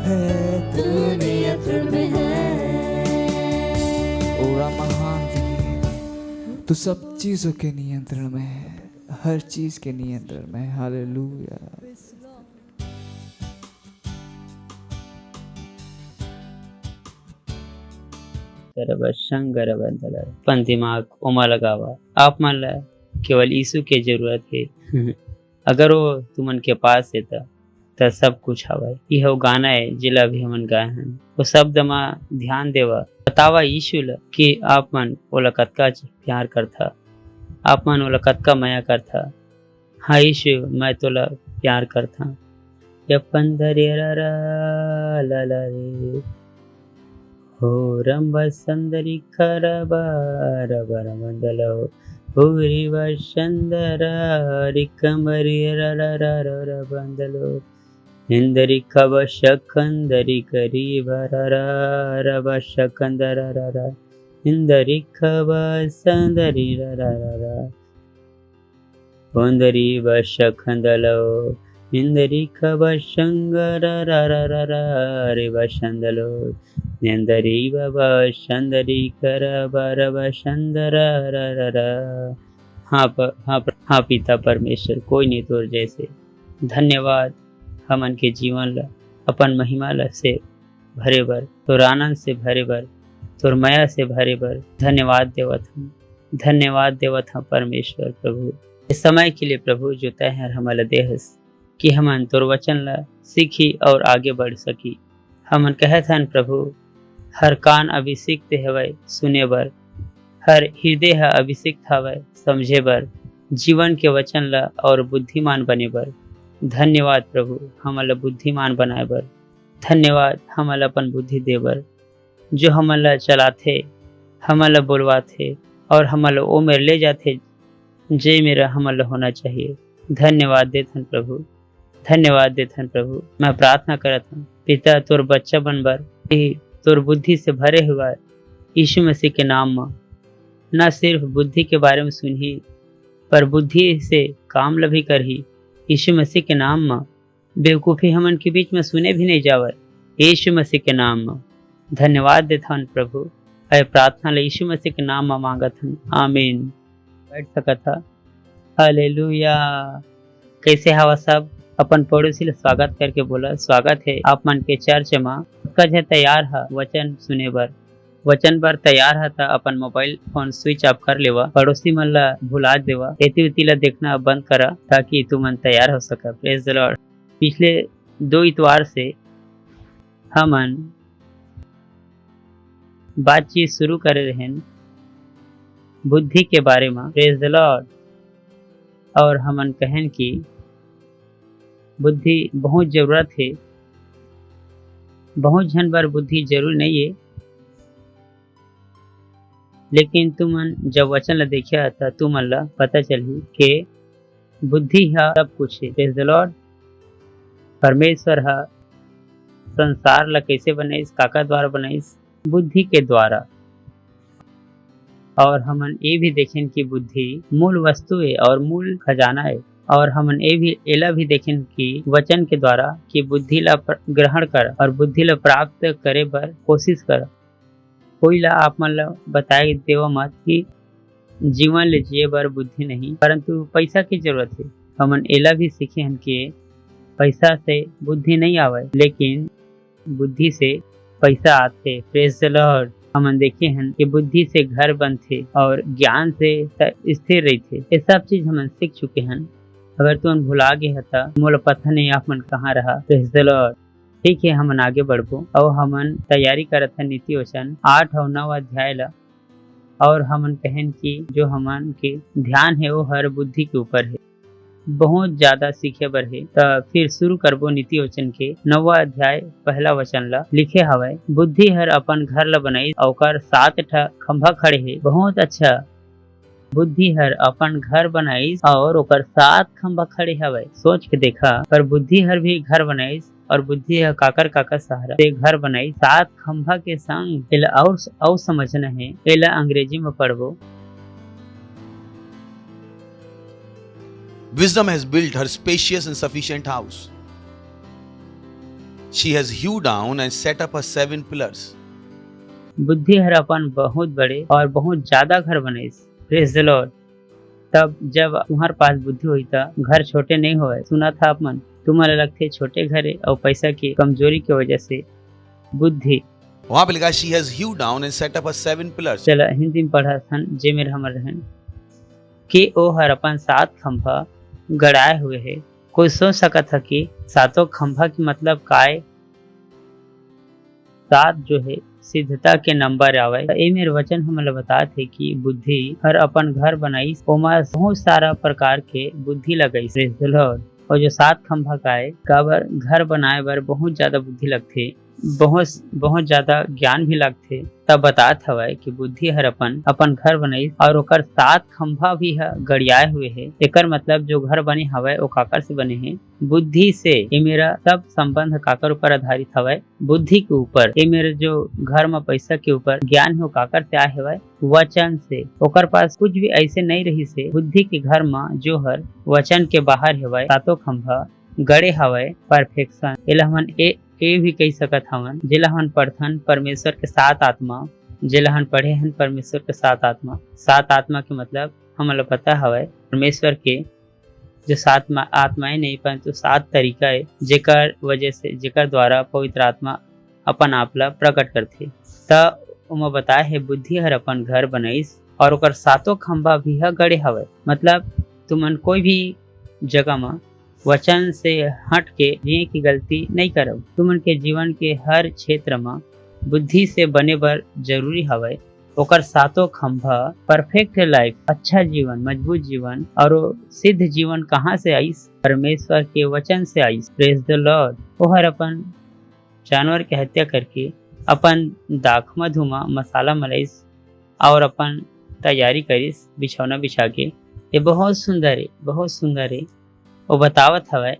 नियंत्रण में है। ओरा महान है, तू सब चीजों के नियंत्रण में है, हर चीज के नियंत्रण में। हालेलुया। पण दिमाग उमा लगावा आप मन ला केवल यीशु के जरूरत है। अगर वो तुमन के पास है तो सब कुछ हवय। यह वो गाना है जिला भी हमन गाए हैं। वो शब्द में ध्यान देवा, बतावा यीशु ला कि आप मन ओला कतका प्यार करथा, आप मन ओला कतका माया करथा। हाँ यीशु, मैं तोला प्यार करथा। यपन दरिया ला ला रे हो रंब संदरी खरबार बरमंडलो भूरी वसंदरा रिकमरी ररररर बंदलो इंदरी खब शकंदरी करी भररा रब शकंदरररा इंदरी खब संदरी ररररा इंदरी वशखंदलो इंदरी खब शंगररररा रे वसंदलो इंदरी बाबा शंदरी कर बरब शंदररररा। हाँ पिता परमेश्वर, कोई नहीं तोर जैसे। धन्यवाद हमन के जीवन ला अपन महिमा ला से भरे बर, तोर आनंद से भरे बर, तोर माया से भरे बर धन्यवाद देवत हम परमेश्वर प्रभु। इस समय के लिए प्रभु जो तय है हमारा देहस कि हमन तोर वचन ला सीखी और आगे बढ़ सकी। हमन कहत हन प्रभु, हर कान अभिषिक्त हवय सुने बर, हर हृदय अभिषिक्त हवय समझे बर, जीवन के वचन ला और बुद्धिमान बने बर। धन्यवाद प्रभु हमन ला बुद्धिमान बनाए बर। धन्यवाद हमन ला अपन बुद्धि दे बर, जो हमन ला चलाथे, हमन ला बोलवाथे और हमन ला ओ मेरे ले जाथे जे मेरा हमन ला होना चाहिए। धन्यवाद देथन प्रभु, धन्यवाद देथन प्रभु। मैं प्रार्थना करत हूँ पिता तोर बच्चा बन बर, तोर बुद्धि से भरे हुआ यीशु मसीह के नाम में न सिर्फ बुद्धि के बारे में सुनही पर बुद्धि से काम ला भी करही। यीशु मसीह के नाम में बेवकूफ़ी हमन के बीच में सुने भी नहीं जावे। यीशु मसीह के नाम में धन्यवाद देता हूँ प्रभु। अय प्रार्थना ला यीशु मसीह के नाम में मांगत हूँ, आमीन। बैठ सकत था। हालेलुया। कैसे हवा सब? अपन पड़ोसी ला स्वागत करके बोला, स्वागत है आप मन के चर्च में। कज है तैयार है वचन सुने बर, वचन बर तैयार है तो अपन मोबाइल फोन स्विच ऑफ कर लेवा, पड़ोसी मन ला भुला देवा, एती उती ला देखना बंद करा ताकि तू मन तैयार हो सका। Praise the Lord. पिछले 2 इतवार से हमन बातचीत शुरू करे रहे बुद्धि के बारे में। Praise the Lord. और हमन कहन की बुद्धि बहुत जरूरत है। बहुत जन बार बुद्धि जरूर नहीं है, लेकिन तुमन जब वचन ला देखिया था तुमन ला पता चली कि बुद्धि है सब कुछ है। Praise the Lord. परमेश्वर है संसार ला कैसे बनाइस, काका द्वारा बनाइस, बुद्धि के द्वारा। और हमन ये भी देखें कि बुद्धि मूल वस्तु है और मूल खजाना है। और हमन ये भी एला भी देखें कि वचन के द्वारा कि बुद्धि ला ग्रहण कर और बुद्धि ला प्राप्त करे बर कोशिश कर। कोई ला आप मन ला बताए देवा मत कि जीवन ले जिए बर बुद्धि नहीं परंतु पैसा की जरूरत है। हमन एला भी सीखे हन कि पैसा से बुद्धि नहीं आवे लेकिन बुद्धि से पैसा आते। Praise the Lord. हमन देखे हन कि बुद्धि से घर बनते और ज्ञान से स्थिर रहते। ये सब चीज हमन सीख चुके हन। अगर तुम भुला गए हता मोला पता नहीं आप मन कहाँ रहा। Praise the Lord. ठीक है, हमन आगे बढ़बो और हमन तैयारी करत हन नीति वचन 8 और 9 अध्याय ला। और हमन कहन कि जो हमन के ध्यान है वो हर बुद्धि के ऊपर है, बहुत ज्यादा सीखे बर है। तो फिर शुरू करबो नीति वचन के 9वां अध्याय पहला वचन ला। लिखे हवय, बुद्धि हर अपन घर ला बनाई और ओकर 7 ठा खंभा खड़े है। बहुत अच्छा। बुद्धि हर अपन घर बनाई और ओकर 7 खंभा खड़े हवय। सोच के देखा, पर बुद्धि हर भी घर बनाई और बुद्धि है काकर सहारा से घर बनाई 7 खंभा के संग। एला और समझना है, एला अंग्रेजी में पढ़बो। Wisdom has built her spacious and sufficient house. She has hewed down and set up her 7 pillars. बुद्धि हर अपन बहुत बड़े और बहुत ज्यादा घर बनाई। Praise the Lord. तब जब तुम्हारे पास बुद्धि हुई था घर छोटे नहीं हुए। सुना था आप मन, तुम्हारे लगते छोटे घर है और पैसा की कमजोरी की वजह से बुद्धि। वहां पे लिखा she has hewed down and set up her 7 pillars. चला हिंदी में पढ़ा था जे मेरे हमर रहन कि ओ हर अपन 7 खंभा गड़ाए हुए है। कोई सोच सकता था कि 7 खंभा की मतलब काय। 7 जो है सिद्धता के नंबर आवे। ये मेरे वचन हमला बताते कि बुद्धि हर अपन घर बनाई ओमा बहुत सारा प्रकार के बुद्धि लगाई। Praise the Lord. और जो 7 खंभा का है काबर घर बनाए बर बहुत ज्यादा बुद्धि लगते, बहुत ज्यादा ज्ञान भी लगते। तब बातात हवय कि बुद्धि हर अपन घर बनाई और ओकर 7 खंभा भी है गड़ियाए हुए है। एकर मतलब जो घर बने हवय वो काकर से बने हैं, बुद्धि से। ये मेरा सब संबंध काकर ऊपर आधारित हवय, बुद्धि के ऊपर। ये मेरे जो घर में पैसा के ऊपर ज्ञान है काकर से आए हवय, वचन से। ओकर पास कुछ भी ऐसे नहीं रही से बुद्धि के घर में जो हर वचन के बाहर हवय 7 खंभा गड़े हवय परफेक्शन। एला हमन ए भी कह सकत हवन जेला हमन पढ़थन परमेश्वर के 7 आत्मा, जेला हमन पढ़े हन परमेश्वर के 7 आत्मा। 7 आत्मा के मतलब हमला पता हवय परमेश्वर के जो 7 आत्माएं नहीं परंतु 7 तरीका है जेकर वजह से जेकर द्वारा पवित्र आत्मा अपन आप ला प्रकट करथे। त ओमा बताए है बुद्धि हर अपन घर बनाइस और ओकर 7 खंभा भी है गड़े हवय। मतलब तुमन कोई भी जगह में वचन से हट के जिए की गलती नहीं करब। तुमन के जीवन के हर क्षेत्र में बुद्धि से बने बर जरूरी हवय। ओकर 7 खंभा परफेक्ट लाइफ, अच्छा जीवन, मजबूत जीवन और सिद्ध जीवन कहाँ से आईस? परमेश्वर के वचन से आईस। Praise the Lord. वो हर अपन जानवर के हत्या करके अपन दाख में धुमा मसाला मलाइस और अपन तैयारी करिस बिछौना बिछा के। ये बहुत सुंदर है, बहुत सुंदर है। वो बतावत हवय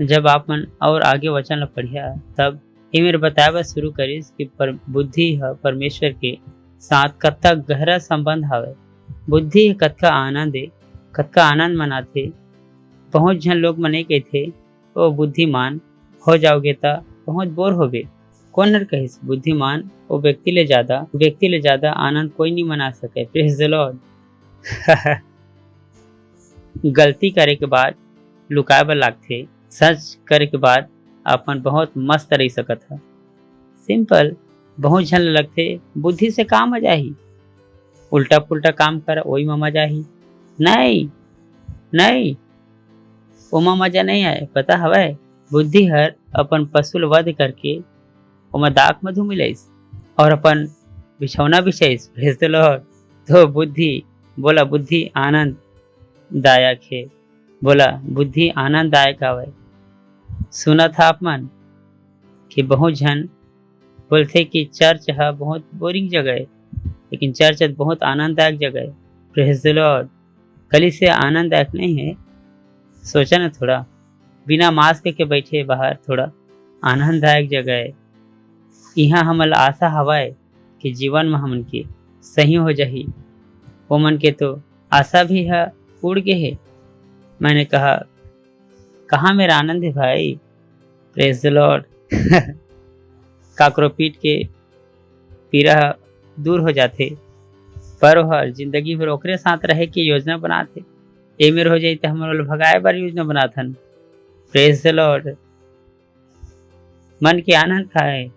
जब आप मन और आगे वचन ला पढ़िया तब ये मेरे बताया शुरू करिस कि बुद्धि है परमेश्वर के साथ कतका गहरा संबंध हवय। बुद्धि कतका आनंद मनाथे। बहुत जन लोग मने कहथे ओ बुद्धिमान हो जाओगे ता बहुत बोर होगे। कौन हर कहिस बुद्धिमान वो व्यक्ति ले ज्यादा आनंद कोई नहीं मना सके। Praise the Lord. गलती करे के बाद लुकाए बर लागथे, सच करे के बाद अपन बहुत मस्त रह सकत है। सिंपल। बहुत झन लगथे बुद्धि से काम मजा ही, उल्टा पुल्टा काम कर वही में मजा ही नहीं ओमा मजा नहीं आए। पता हवय बुद्धि हर अपन पशु वध करके ओमा दाख मधु मिलाइस और अपन बिछौना बिछाइस। Praise the Lord. तो बुद्धि बोला बुद्धि आनंद दायक है। बोला बुद्धि आनंददायक हवय। सुना था आप मन कि बहुत जन बोलते कि चर्च है बहुत बोरिंग जगह है, लेकिन चर्च बहुत आनंददायक जगह है। Praise the Lord. कलीसिया आनंददायक नहीं है, सोचा ना थोड़ा बिना मास्क के बैठे बाहर, थोड़ा आनंददायक जगह है। यहाँ हमल आशा हवाए कि जीवन में हमन के सही हो जाही। वो मन के तो आशा भी है उड़ गए है। मैंने कहा कहाँ मेरा आनंद है भाई। Praise the Lord. काकरो पीट के पीरा दूर हो जाते, पर हर जिंदगी भर ओकरे साथ रहे की योजना बनाते। ए मेर हो जाई तो हमारे भगाए बार योजना बनाथन। Praise the Lord. मन के आनंद खाए।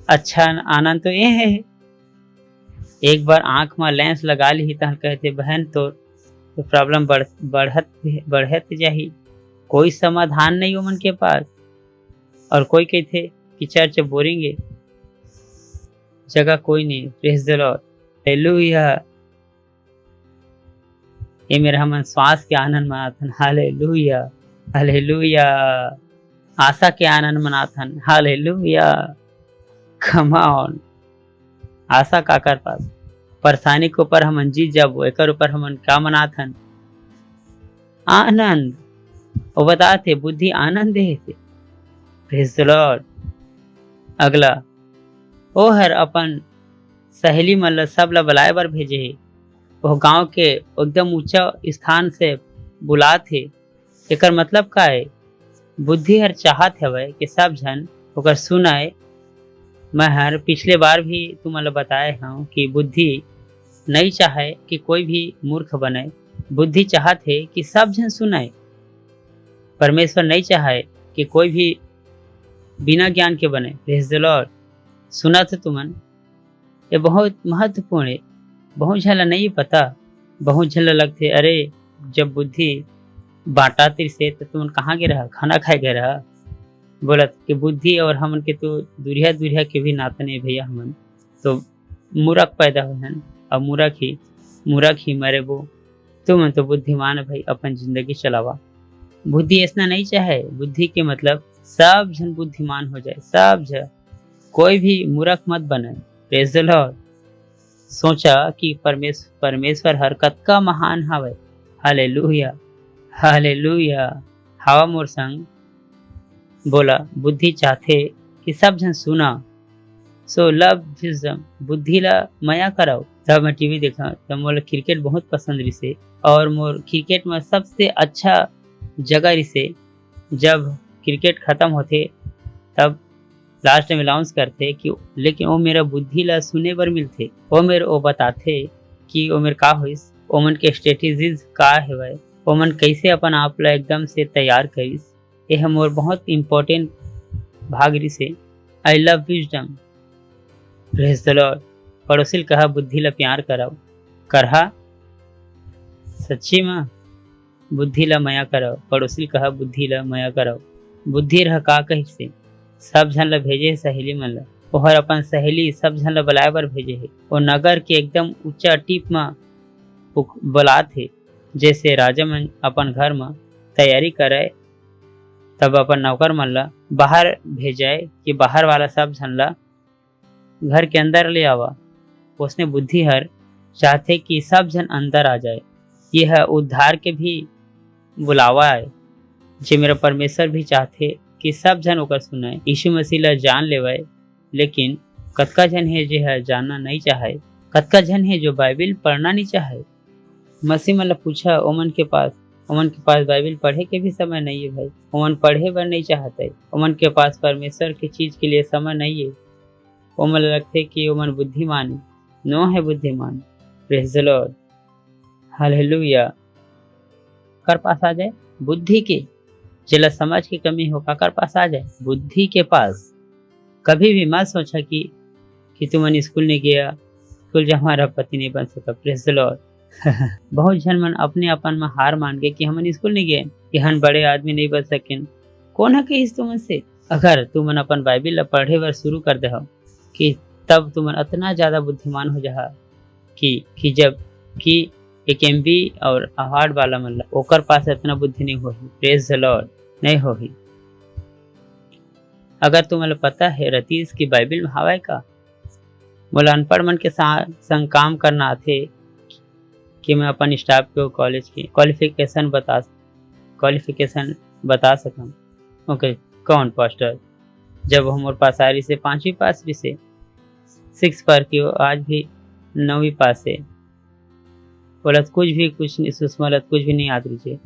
अच्छा आनंद तो ये है, एक बार आंख में लेंस लगा ली तो कहते बहन तो प्रॉब्लम बढ़त जाही। कोई समाधान नहीं हो मन के पास। और कोई कहते कि चर्च बोरिंग है, जगह कोई नहीं। Praise the Lord. हालेलुया। ये मेरा हम श्वास के आनंद मनाथन। Hallelujah hallelujah. आशा के आनंद मनाथन। हालेलुया। Come on. आशा का कर पास परेशानी के ऊपर हम जीत जाबो, एक ऊपर हम क्या मनाथन आनंद। वो बताते बुद्धि आनंद है। Praise the Lord. अगला ओ हर अपन सहेली मन सब ला बुलाए बर भेजे है। वो गांव के एकदम ऊंचा स्थान से बुलाते। एकर मतलब का है, बुद्धि हर चाहत है कि सब जन ओकर सुनाए। मैं हर पिछले बार भी तुमने बताए हूँ कि बुद्धि नहीं चाहे कि कोई भी मूर्ख बने। बुद्धि चाहत है कि सब जन सुनाए। परमेश्वर नहीं चाहे कि कोई भी बिना ज्ञान के बने। Praise the Lord. सुना तो तुमन, ये बहुत महत्वपूर्ण है। बहुत झला नहीं पता, बहुत झला लगते अरे जब बुद्धि बांटा तिर से तो तुमन कहाँ गए रहा, खाना खाए गए रहा। बोलत कि बुद्धि और हमन के तो दूरिया दूरिया के भी नाता नहीं भैया। हमन तो मूर्ख पैदा हुए और मूर्ख ही मरे वो। तुम तो बुद्धिमान भाई अपन जिंदगी चलावा। बुद्धि ऐसा नहीं चाहे। बुद्धि के मतलब सब जन बुद्धिमान हो जाए, सब जन, कोई भी मूर्ख मत बने। Praise the Lord. सोचा कि परमेश्वर हरकत का महान हवे। Hallelujah hallelujah. हवा मोर संग बोला बुद्धि चाहते कि सब जन सुना। So love wisdom. बुद्धि ला मया कराओ। जब मैं टीवी देखा तब मोला क्रिकेट बहुत पसंद रिसे, और मोर क्रिकेट में सबसे अच्छा जगह रिसे जब क्रिकेट खत्म होते तब लास्ट में अनाउंस करते कि लेकिन वो मेरा बुद्धि ला सुने बर मिलते। वो मेरे वो बताते कि वो मेरे का होइस, ओमन के स्ट्रेटेजीज का है, ओमन कैसे अपन आप ला एकदम से तैयार करिस। ये हमर बहुत इम्पोर्टेंट भाग रिसे। I love wisdom. Praise the Lord. पड़ोसी कहा बुद्धि ला प्यार कराओ। करहा सच्ची माँ बुद्धि ला मया कराओ। पड़ोसी कहा बुद्धि ला मया कराओ। बुद्धि रह का कही से सब झन ला भेजे है सहेली मन ला। ओहर अपन सहेली सब झन ला बुलाए बर भेजे है। वो नगर के एकदम ऊंचा टीप में बुलात है। जैसे राजा मन अपन घर में तैयारी करे तब अपन नौकर मन ला बाहर भेजाए कि बाहर वाला सब झन ला घर के अंदर ले आवा। उसने बुद्धि हर चाहते कि सब जन अंदर आ जाए। यह उद्धार के भी बुलावा है, जो मेरा परमेश्वर भी चाहते कि सब जन ओकर सुनाए, यीशु मसीह ला जान लेवाए। लेकिन कतका जन है जो है जानना नहीं चाहे, कतका जन है जो बाइबिल पढ़ना नहीं चाहे। मसीह मतलब पूछा ओमन के पास बाइबिल पढ़े के भी समय नहीं है भाई। ओमन पढ़े बर नहीं चाहते, ओमन के पास परमेश्वर की चीज के लिए समय नहीं है। ओमन लगते कि ओमन बुद्धिमान है, नो है बुद्धिमान। Praise the Lord. हालेलुया। कर पास आ जाए बुद्धि के, जिला समझ की कमी हो कर पास आ जाए बुद्धि के पास। कभी भी मत सोचा कि तुम स्कूल नहीं गया, स्कूल जब हमारा पति नहीं बन सका। Praise the Lord. बहुत जन मन अपने अपन में हार मान गए कि हम स्कूल नहीं गए, कि हम बड़े आदमी नहीं बन सके। कौन है कि तुम से अगर तुम अपन बाइबिल पढ़े बर शुरू कर दे कि तब तुम इतना ज्यादा बुद्धिमान हो जा कि जब कि एक MB और अवार्ड वाला मतलब ओकर पास इतना बुद्धि नहीं होगी। Praise the Lord. नहीं होगी। अगर तुम्हें पता है रतीश की बाइबिल में हवाए का बोला अनपढ़ मन के संग काम करना थे कि मैं अपन स्टाफ को कॉलेज की क्वालिफिकेशन बता सकूँ। ओके, कौन पास्टर? जब हमारे पास आ रही से 5वीं पास भी से 6 पर की हो, आज भी 9वीं पास है। बोलत कुछ नहीं सुषमलत कुछ भी नहीं याद रही।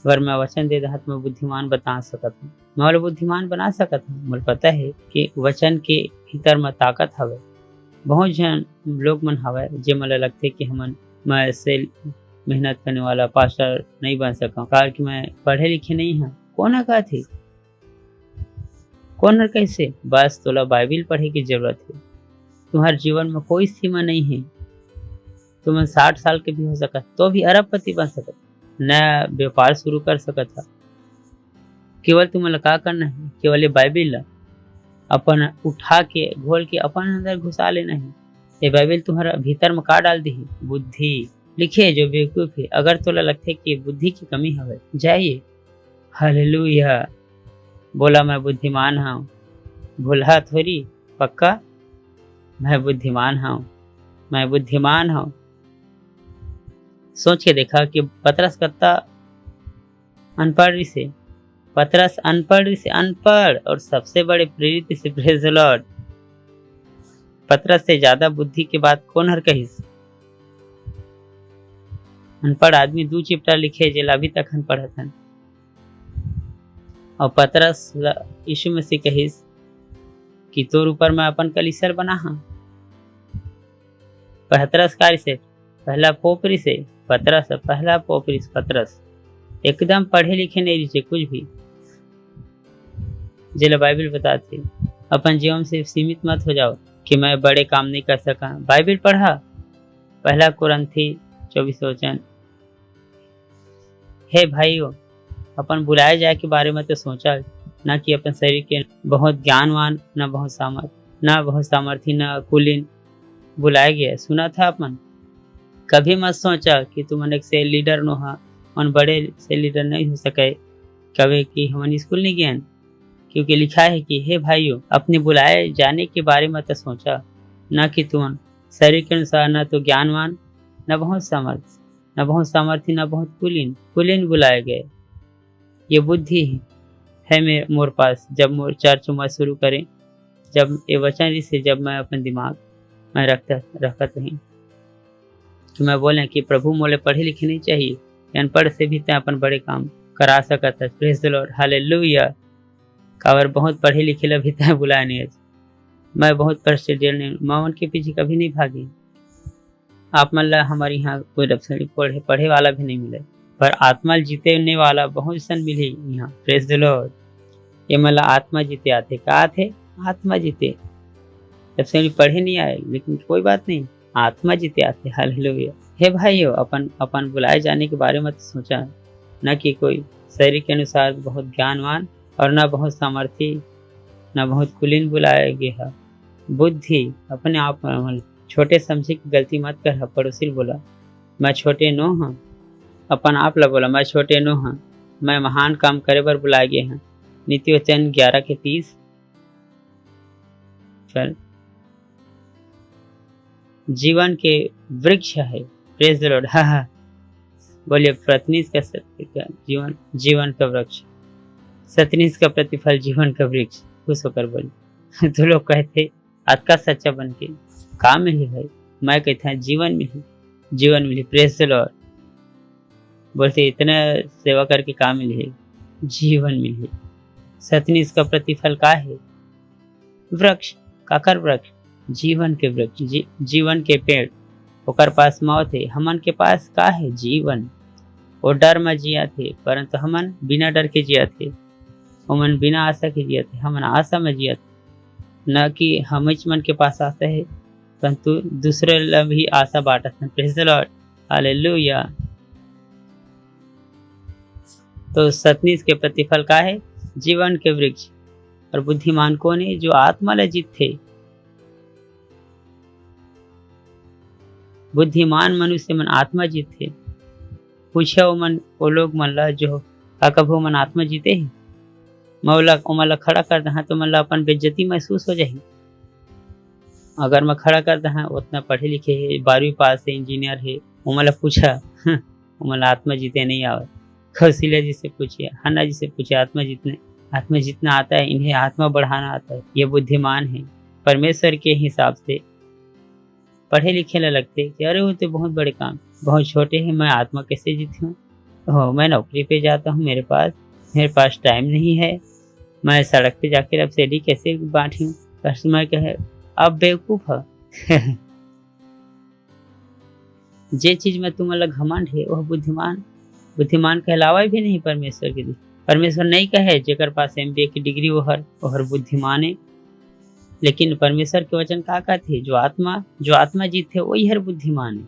अगर मैं वचन दे रहा तो मैं बुद्धिमान बता सकता हूँ, मैं वाला बुद्धिमान बना सकता हूँ। मुझे पता है कि वचन के भीतर में ताकत हवे। बहुत जन लोग मन हवे जे मला लगते कि मैं ऐसे मेहनत करने वाला पास्टर नहीं बन सका, कारण कि मैं पढ़े लिखे नहीं हूँ। कौन कहा थी? कौन कैसे? बस तोला बाइबिल पढ़े की जरूरत है। तुम्हारे जीवन में कोई सीमा नहीं है। तुम 60 साल के भी हो सका तो भी अरबपति बन सकता, नया व्यापार शुरू कर सकता। केवल तुम्हें क्या करना है? केवल ये बाइबिल अपन उठा के घोल के अपन अंदर घुसा लेना है। ये बाइबिल तुम्हारा भीतर में का डाल दी है? बुद्धि। लिखे जो बेवकूफ है। अगर तोला लगते कि बुद्धि की कमी है, जाइए। हालेलुया। बोला मैं बुद्धिमान हूँ, भूला थोड़ी, पक्का मैं बुद्धिमान हूँ, मैं बुद्धिमान हूँ। सोच के देखा कि पतरस कत्ता अनपढ़ से, पतरस अनपढ़ और सबसे बड़े प्रेरित से, प्रेज द लॉर्ड। पतरस से ज्यादा बुद्धि की बात कौन हर कहिस? अनपढ़ आदमी 2 चैप्टर लिखे जेला अभी तक अनपढ़ था। और पतरस यीशु मसीह कहिस कि तोर ऊपर मैं अपन कलीसर बना हाँ। पतरस कार्य से पहला पोपरी से पतरस, पहला पोपरी से पतरस एकदम पढ़े लिखे नहीं रही कुछ भी। जिला बाइबिल बताते अपन जीवन से सीमित मत हो जाओ कि मैं बड़े काम नहीं कर सका। बाइबिल पढ़ा, पहला कुरंथी 24 वचन। हे भाइयों, अपन बुलाए जाए के बारे में तो सोचा ना कि अपन शरीर के बहुत ज्ञानवान, न बहुत सामर्थी, न कुलीन बुलाए गए। सुना था अपन, कभी मत सोचा कि तुम एक से लीडर नो हा, मन बड़े से लीडर नहीं हो सके कभी कि हम स्कूल नहीं गए, क्योंकि लिखा है कि हे भाइयों, अपने बुलाए जाने के बारे में तो सोचा ना कि तुम शरीर के अनुसार न तो ज्ञानवान, न बहुत सामर्थी, न बहुत कुलीन बुलाए गए। ये बुद्धि है मोर पास। जब मोर चर्च में शुरू करें, जब ये वचन से जब मैं अपन दिमाग में रखत रही तो मैं बोले कि प्रभु मोले पढ़े लिखे नहीं चाहिए, अनपढ़ से भी अपन बड़े काम करा सकता है। Praise the Lord, hallelujah. कावर बहुत पढ़े लिखे ला भी बुलाया नहीं है। मैं बहुत परसेडियल नहीं, मैं उनके पीछे कभी नहीं भागी। आप मान ला हमारे यहाँ कोई पढ़े वाला भी नहीं मिले, पर आत्मा जीतने वाला बहुत सन मिले यहाँ। Praise the Lord. ये मतलब आत्मा जीते आते का थे, आत्मा जीते जब पढ़े नहीं आए, लेकिन कोई बात नहीं, आत्मा जीते आते। हालेलुया। हे भाइयों, अपन बुलाए जाने के बारे में तो सोचा न कि कोई शरीर के अनुसार बहुत ज्ञानवान और न बहुत सामर्थी, न बहुत कुलीन बुलाया गया। बुद्धि अपने आप में छोटे समझे की गलती मत कर। पड़ोसी बोला मैं छोटे नो हाँ, अपन आप ला बोला मैं छोटे नो हाँ, मैं महान काम करे बर बुलाए गए हैं। नीति वचन 11:30। चल, जीवन के वृक्ष है। Praise the Lord. हाँ, बोलिए सतनीस का जीवन का वृक्ष, सतनीस का प्रतिफल जीवन का वृक्ष। खुश होकर बोली। तो लोग कहते आज का सच्चा बन के काम मिली भाई, मैं कहता है जीवन मिली। Praise the Lord. बोलते इतना सेवा करके काम मिली, जीवन मिली। सतनीस का प्रतिफल का है? वृक्ष, काकर वृक्ष? जीवन के वृक्ष, जीवन के पेड़। ओकर पास मौत है, हमन के पास का है? जीवन। वो डर में जिया थे, परंतु हमन बिना डर के जिया थे। हमन बिना आशा के जिया थे, हमन आशा में जिया थे। न कि हम मन के पास आशा है, परंतु दूसरे ला भी आशा बांटा था। Praise the Lord, hallelujah. तो सतनीस के प्रतिफल का है? जीवन के वृक्ष। और बुद्धिमान कौन है? जो आत्मा ला जीत थे। बुद्धिमान मनुष्य मन आत्मा जीत थे। पूछा वो लोग मन ला जो कभू मन आत्मा जीते हैं, मौला खड़ा कर दहा तो मन ला अपन बेइज्जती महसूस हो जाही। अगर मैं खड़ा करता है उतना पढ़े लिखे है, 12वीं पास है, इंजीनियर है, वो मला पूछा वो मला आत्मा जीते नहीं आवे। कौशल्या जी से पूछिए, हन्ना जी से पूछिए, आत्मा जितना आता है, इन्हें आत्मा बढ़ाना आता है, ये बुद्धिमान है। परमेश्वर के हिसाब से पढ़े लिखे न लगते कि अरे वो तो बहुत बड़े काम, बहुत छोटे हैं, मैं आत्मा कैसे जीती हूँ। हो मैं नौकरी पे जाता हूँ, मेरे पास टाइम नहीं है, मैं सड़क पे जाकर अब सीढ़ी कैसे बांटी हूँ। कस्टमर कहे अब बेवकूफ है जे चीज में तुम अलग घमंड है वह बुद्धिमान कहलावा भी नहीं परमेश्वर के लिए। परमेश्वर नहीं कहे जेकर पास MBA की डिग्री वो हर बुद्धिमान है, लेकिन परमेश्वर के वचन का कहते जो आत्मा जीते वही हर बुद्धिमान है।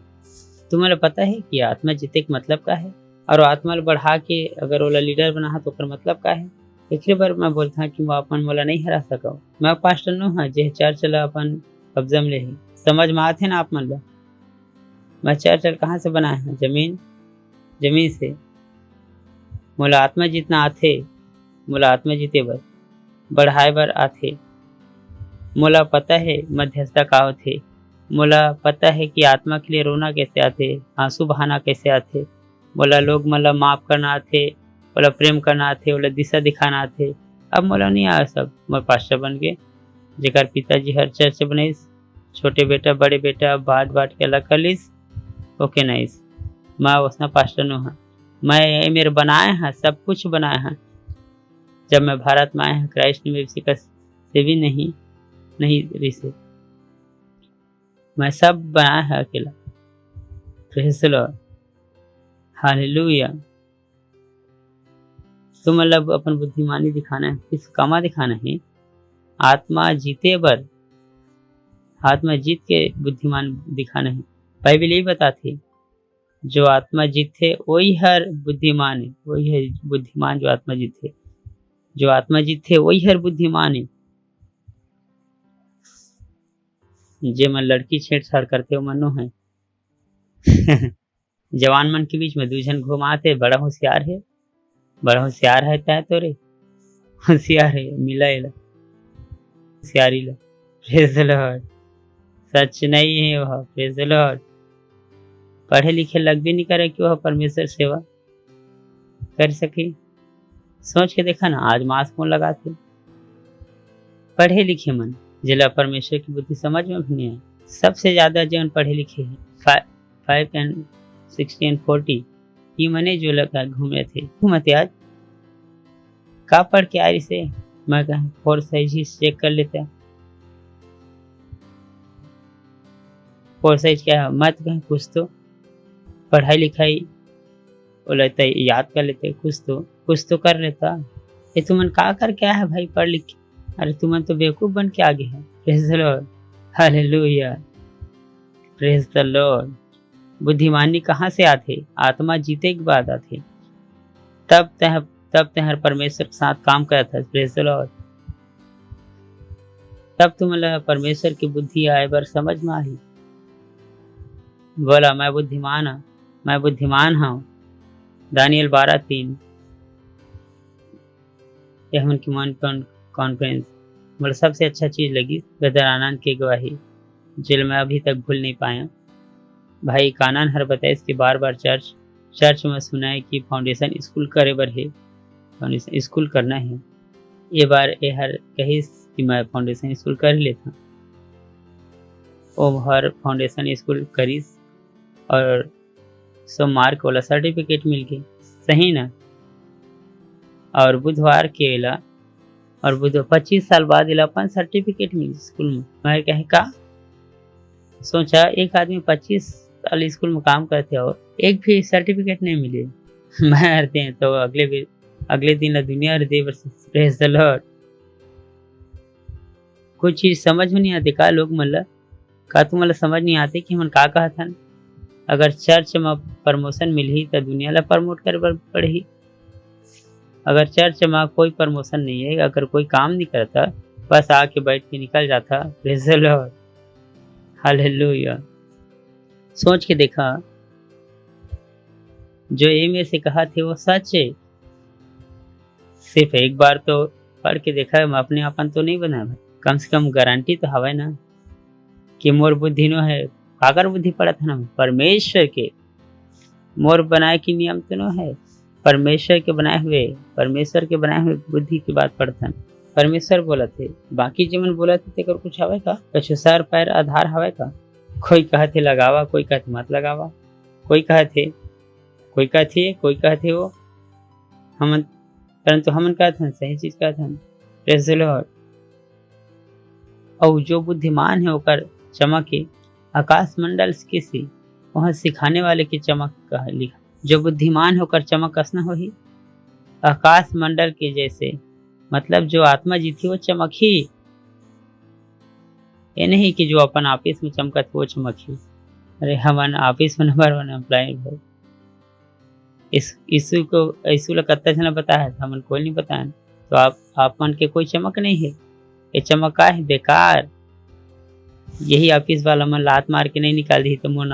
तुम्हें पता है कि आत्मा जीते का मतलब क्या है, और आत्मा बढ़ा के अगर वो लीडर बना तो मतलब क्या है। एक बार मैं बोलता कि मैं अपन मोला नहीं हरा सका, मैं पास्टर नो हाँ जे चर्च ला अपन कब्जा में ले समझ में आते ना आप मन ला। मैं चर्च कहाँ से बनाया है, जमीन से। मोला आत्मा जितना आथे, मोला आत्मा जीते बर बढ़ाए बर आथे। मोला पता है मध्यस्थता का होथे, मोला पता है कि आत्मा के लिए रोना कैसे आते, आंसू बहाना कैसे आते। मोला लोग मला माफ करना आते, मोला प्रेम करना आते, मोला दिशा दिखाना आते। अब मोला नहीं आया सब, मैं पास्टर बन के जेकर पिताजी हर चर्च बनाइस, छोटे बेटा बड़े बेटा बाट के अलग कर लिस, ओके नाइस। मैं उसना पास्टर नो हाँ, मैं मेरे बनाए हैं, सब कुछ बनाए हैं। जब मैं भारत में आया है क्राइस्ट में से भी नहीं रिसे, मैं सब बनाया है अकेला। Praise the Lord, hallelujah. तो मतलब अपन बुद्धिमानी दिखाना है, किस कामा दिखाना है, आत्मा जीते बर, आत्मा जीत के बुद्धिमान दिखाना है। बाइबल यही बताती जो आत्मा जीते वही हर बुद्धिमान है, वही है बुद्धिमान जो आत्मा जीते, जो आत्मा जीते वही हर बुद्धिमान है। जे मन लड़की छेड़छाड़ करते हो मनो है जवान मन के बीच में दूजन घुमाते, बड़ा होशियार है तय तो रे होशियार है मिला होशियारी ला। प्रेज़ द लॉर्ड, सच नहीं है वह, प्रेज़ द लॉर्ड। पढ़े लिखे लग भी नहीं करे कि वह परमेश्वर सेवा कर सके। सोच के देखा ना, आज मास्क कौन लगाते, पढ़े लिखे मन जिला परमेश्वर की बुद्धि समझ में भी नहीं है। सबसे ज्यादा जीवन पढ़े लिखे हैं, 5 and 60 and 40 ये मने जो लगा घूमे थे घूमते आज का पढ़ के आ रही से, मैं कहा 4 साइज ही चेक कर लेते, 4 साइज क्या है, मत कहें कुछ तो पढ़ाई लिखाई वो लेता याद कर लेते, कुछ तो कर लेता। ये तुमन का कर क्या है भाई पढ़ लिख, अरे तुमन तो बेवकूफ बन के आगे है। Praise the Lord, hallelujah, praise the Lord. बुद्धिमानी कहाँ से आते, आत्मा जीते के बाद आते, तब तह परमेश्वर के साथ काम करता। प्रेज़ द लॉर्ड, तब तुम्हें परमेश्वर की बुद्धि आए बार समझ में आई। बोला मैं बुद्धिमान हूँ। दानियल 12:3 यह उनकी मन कॉन्फ्रेंस मतलब सबसे अच्छा चीज लगी ब्रदर आनंद की गवाही, जिल मैं अभी तक भूल नहीं पाया। भाई कानन हर बताए इसके बार चर्च में सुना है कि फाउंडेशन स्कूल करे बर है, फाउंडेशन स्कूल करना है। ये बार ये हर कही कि मैं फाउंडेशन स्कूल कर लेता, वो हर फाउंडेशन स्कूल करीस और सब मार्क वाला सर्टिफिकेट मिल गई, सही ना। और बुधवार के एला और 25 साल बाद इला अपन सर्टिफिकेट मिली स्कूल में। मैं कहे का सोचा एक आदमी 25 साल स्कूल में काम करते और एक भी सर्टिफिकेट नहीं मिले। मैं हरते हैं तो अगले दिन दुनिया हृदय। Praise the Lord. कुछ चीज समझ में नहीं आती का लोग मतलब का तुम मतलब समझ नहीं आते कि हम का कहा था। अगर चर्च में प्रमोशन मिली तो दुनिया ला प्रमोट कर पड़ही। अगर चर्च में कोई प्रमोशन नहीं है, अगर कोई काम नहीं करता, बस आके बैठ के निकल जाता। Praise the Lord, hallelujah. सोच के देखा जो ये में से कहा थे वो सच है। सिर्फ एक बार तो पढ़ के देखा, मैं अपने आपन तो नहीं बना भाई, कम से कम गारंटी तो हवा ना। कि मोर बुद्धि नो है, काकर बुद्धि पड़त है, परमेश्वर के मोर बनाए की नियम तो नो है, परमेश्वर के बनाए हुए बुद्धि की बात पड़ता है। परमेश्वर बोला थे, बाकी जीवन बोला थे तेकर कुछ हवे का, कछु सर पैर आधार हवे का। कोई कहते लगावा, कोई कहते मत लगावा, कोई कहते वो हम, परंतु हमन कहते हैं सही चीज कहते हैं। Praise the Lord. और जो बुद्धिमान है ओकर चमक है आकाश मंडल के सी, वहाँ सिखाने वाले की चमक का लिखा, जो बुद्धिमान है ओकर चमक असना हो ही आकाश मंडल के जैसे, मतलब जो आत्मा जी थी वो चमक ही, ये नहीं कि जो अपन ऑफिस में चमकत वो चमक ही। अरे हमारे ऑफिस में नंबर 1 एम्प्लॉय भाई, इस यीशु ला कत्ता जन बताया है, हमन कोई नहीं बताया, तो आप मन के कोई चमक नहीं है, ये चमक का है बेकार। यही ऑफिस वाला मन लात मार के नहीं निकाल दी तो मोर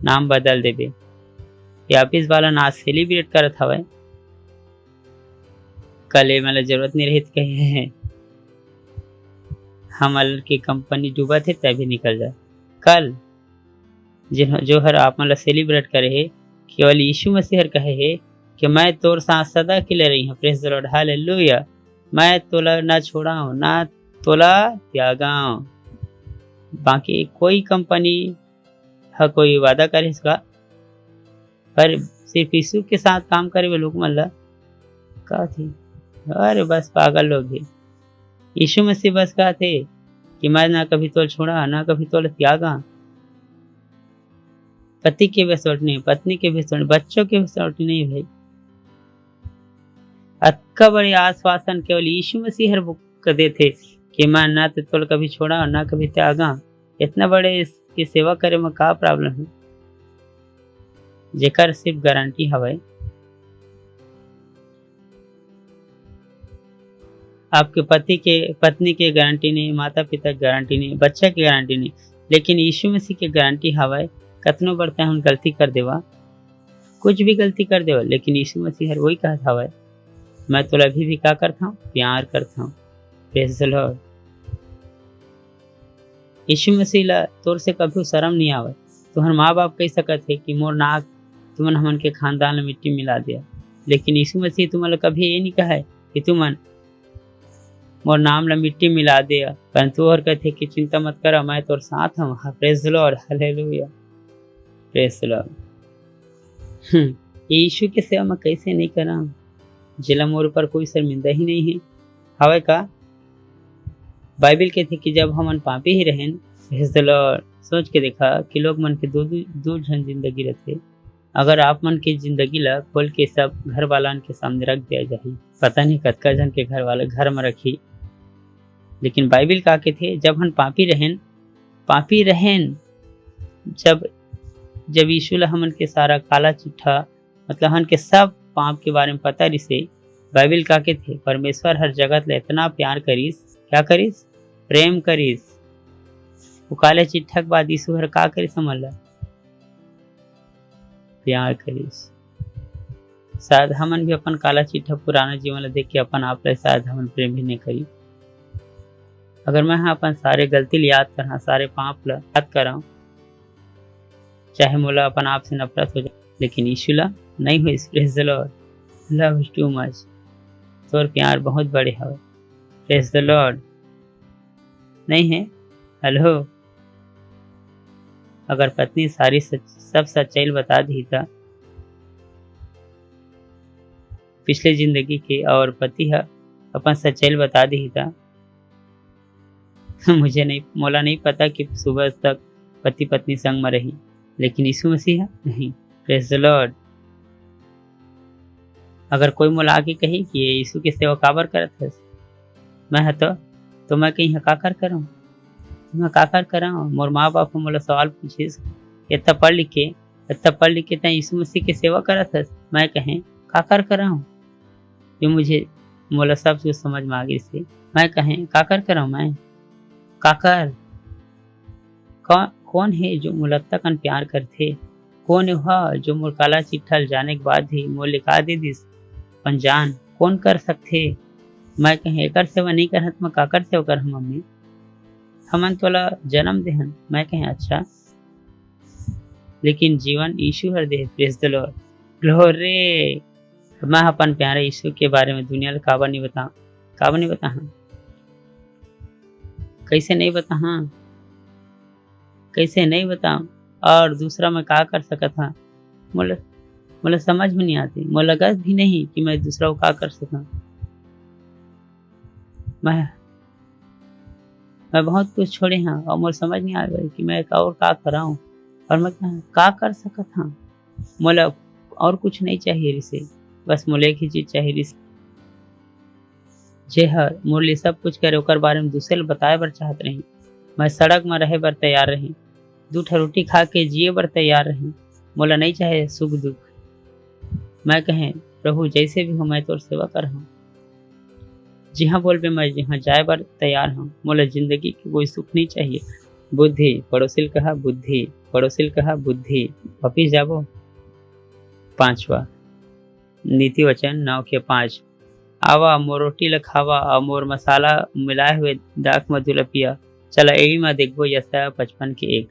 नाम बदल देबे। ये ऑफिस वाला ना सेलिब्रेट करत हवे, कल ये मतलब जरूरत नहीं रही कहे हमल की कंपनी डूबा थे तभी निकल जाए। कल जो हर आप मतलब सेलिब्रेट करे है, केवल यीशु मसीह कहे है कि मैं तोर साथ सदा के लिए रही हूँ। Praise the Lord, hallelujah. मैं तोला ना छोड़ाऊँ ना तोला त्यागाऊँ। बाकी कोई कंपनी है कोई वादा करे इसका, पर सिर्फ यीशु के साथ काम करे वो लोग मतलब का थी, अरे बस पागल लोग है। यीशु मसीह बस कहा थे कि मैं ना कभी तोल छोड़ा ना कभी तोल त्यागा। पति के बेसोट नहीं, पत्नी के बेसोट, बच्चों के बेसोट नहीं भाई। अक्का बड़े आश्वासन केवल यीशु मसीह हर कर देते कि मैं ना तो तोल कभी छोड़ा ना कभी त्यागा। इतना बड़े इसकी सेवा करे में का प्रॉब्लम है, जेकर सिर्फ गारंटी हवे आपके पत्नी के गारंटी नहीं, माता पिता की गारंटी नहीं, बच्चा की गारंटी नहीं, लेकिन यीशु मसीह की गारंटी हवे। कतनो बढ़ता है गलती कर देवा, कुछ भी गलती कर देवा, लेकिन यीशु मसीह वही कहता हवे मैं तो अभी भी क्या करता हूँ, प्यार करता हूँ। Praise the Lord. Yeshu Masih ला तोर से कभी शर्म नहीं आवे। तुहर माँ बाप कह सकत है कि मोर नाक तुमन हमन के खानदान में मिट्टी मिला दिया, लेकिन यीशु मसीह तुम्हारा कभी ये नहीं कहा है कि तुमन मोर नाम ला मिट्टी मिला दे, परंतु और कहते कि चिंता मत करो मैं तोर साथ हूँ। Praise the Lord, hallelujah, praise the Lord. Yeshu के सेवा में कैसे नहीं करा, जिला मोर पर कोई शर्मिंदा ही नहीं है हवे का। बाइबल कहते कि जब हमन पापी ही रहें, प्रेज़ द लॉर्ड, सोच के देखा कि लोग मन के दो जन जिंदगी रहते, अगर आप मन की जिंदगी ला खोल के सब घर वाला के सामने रख दिया जाए, पता नहीं कतका जन के घर वाले घर में रखी। लेकिन बाइबल का के थे जब हम पापी रहें, जब यीशु ला हमन के सारा काला चिट्ठा मतलब हम के सब पाप के बारे में पता रिसे, बाइबल का के थे परमेश्वर हर जगत ले इतना प्यार करीस, क्या करीस, प्रेम करीस। वो काले चिट्ठा के बाद यीशु हर का करीस, समझ ला प्यार करीस। शायद हमन भी अपन काला चिट्ठा पुराना जीवन ला देख के अपन आप ला शायद हमन प्रेम भी नहीं करी। अगर मैं अपन सारे गलती याद करा, सारे पाप ला याद करा, चाहे मोला अपन आप से नफरत हो जाए, लेकिन यीशु ला नहीं हुई। Praise the Lord, love is too much, तोर प्यार बहुत बड़े है। प्रेज़ द लॉर्ड, नहीं है, हेलो। अगर पत्नी सारी सब सच्चाई बता दी था पिछले जिंदगी के, और पति है अपन सच्चाई बता दी था, मुझे नहीं मोला नहीं पता कि सुबह तक पति पत्नी संग में रही, लेकिन यीशु मसीह नहीं। Praise the Lord. अगर कोई मोला आके कही कि ये यीशु की सेवा काबर करत है, मैं तो मैं कहीं काकर करूँ, मैं काकर कराऊँ। मोर माँ बाप मोला सवाल पूछिस, इतना पढ़ लिख के तय यीशु मसीह की सेवा करत है, मैं कहें काकर कराऊँ। जो मुझे मोला सब कुछ समझ में आ गई से, मैं कहें काकर कराऊँ, मैं काकर कौन है जो मोला तक प्यार करथे, कौन है जो मोर काला चिट्ठा जाने के बाद ही मोर लिखा दे दिस पंजान, कौन कर सकथे। मैं कहें एकर सेवा नहीं करत, मैं काकर सेवा कर मम्मी। हमन तोला जन्म देहन। मैं कहें अच्छा, लेकिन जीवन यीशु हर दे। Praise the Lord, glory. मैं अपन प्यारे यीशु के बारे में दुनिया ला काबर नहीं बता, कैसे नहीं बता और दूसरा मैं का कर सकत था। मोला समझ में नहीं आती, मोला लगत भी नहीं कि मैं दूसरा को का कर सकता। मैं बहुत कुछ छोड़े हैं और मुझे समझ नहीं आ रहा कि मैं और का कराऊं और मैं का कर सकत था। मोला और कुछ नहीं चाहिए रिसे, बस मोला एक ही चीज चाहिए रिसे, जे हर मोर लिए सब कुछ करे ओकर बारे में दूसरे बताए बर चाहत रही। मैं सड़क में रहे बर तैयार रही, 2 ठा रोटी खा के जिए बर तैयार रही। मोला नहीं चाहे सुख दुख। मैं कहें प्रभु जैसे भी हो मैं तोर सेवा कर हूँ, जिहाँ बोलबे मैं जिहाँ जाए बर तैयार हूँ। मोला जिंदगी की कोई सुख नहीं चाहिए। बुद्धि पड़ोसिल कहा बुद्धि वापिस जाबो। 5वां नीति वचन 9:5 आवा मोर रोटी ल खावा और मोर मसाला मिलाए हुए दाख मधु ल पिया। चला यही में देखबो यशाया 55:1।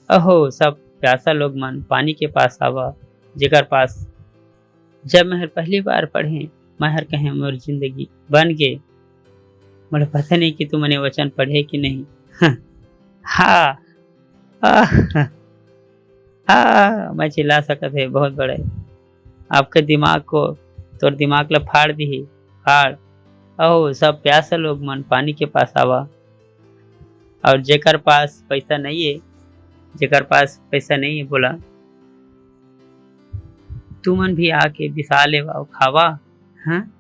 अहो सब प्यासा लोग मन पानी के पास आवा, जेकर पास जब मैं पहली बार पढ़े महर कहे मोर जिंदगी बन गे। मुझे पता नहीं कि तू मैंने वचन पढ़े कि नहीं। मैं चिल्ला सकत है बहुत बड़े। आपके दिमाग को तोर दिमाग ला फाड़ दी फाड़। अहो सब प्यासा लोग मन पानी के पास आवा और जेकर पास पैसा नहीं है बोला तू मन भी आके बिसा लेवा और खावा। हाँ,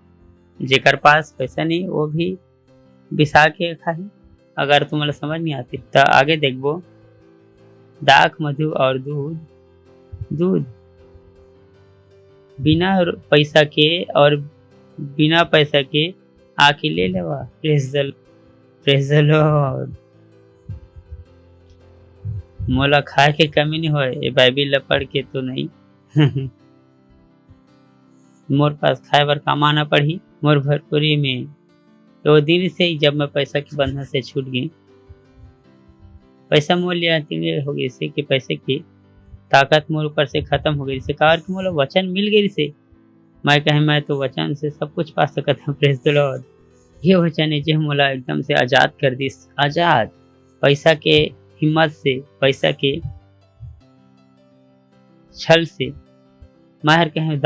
जेकर पास पैसा नहीं वो भी बिसा के खाही। अगर तुम्हारा समझ नहीं आती तो आगे देखबो। दाख मधु और दूध बिना पैसा के आके ले लेवा। Praise the Lord. मोला खाए के कमी नहीं होए, ये बाइबिल ला पढ़ के तो नहीं। मोर पास खाए बर कमाना पड़ी मोर भरपूरी में। तो दिन से ही जब मैं पैसा के बंधन से छूट गई, पैसा मोल लिया हो गई से कि पैसे की ताकत मोर ऊपर से खत्म हो गई। कार की मोला वचन मिल गई से मैं कहे मैं तो वचन से सब कुछ पा सकता हूँ। Praise the Lord. ये वचन है जो मोला एकदम से आजाद कर दी। आजाद पैसा के हिम्मत से, पैसा के छल से। माहर कहे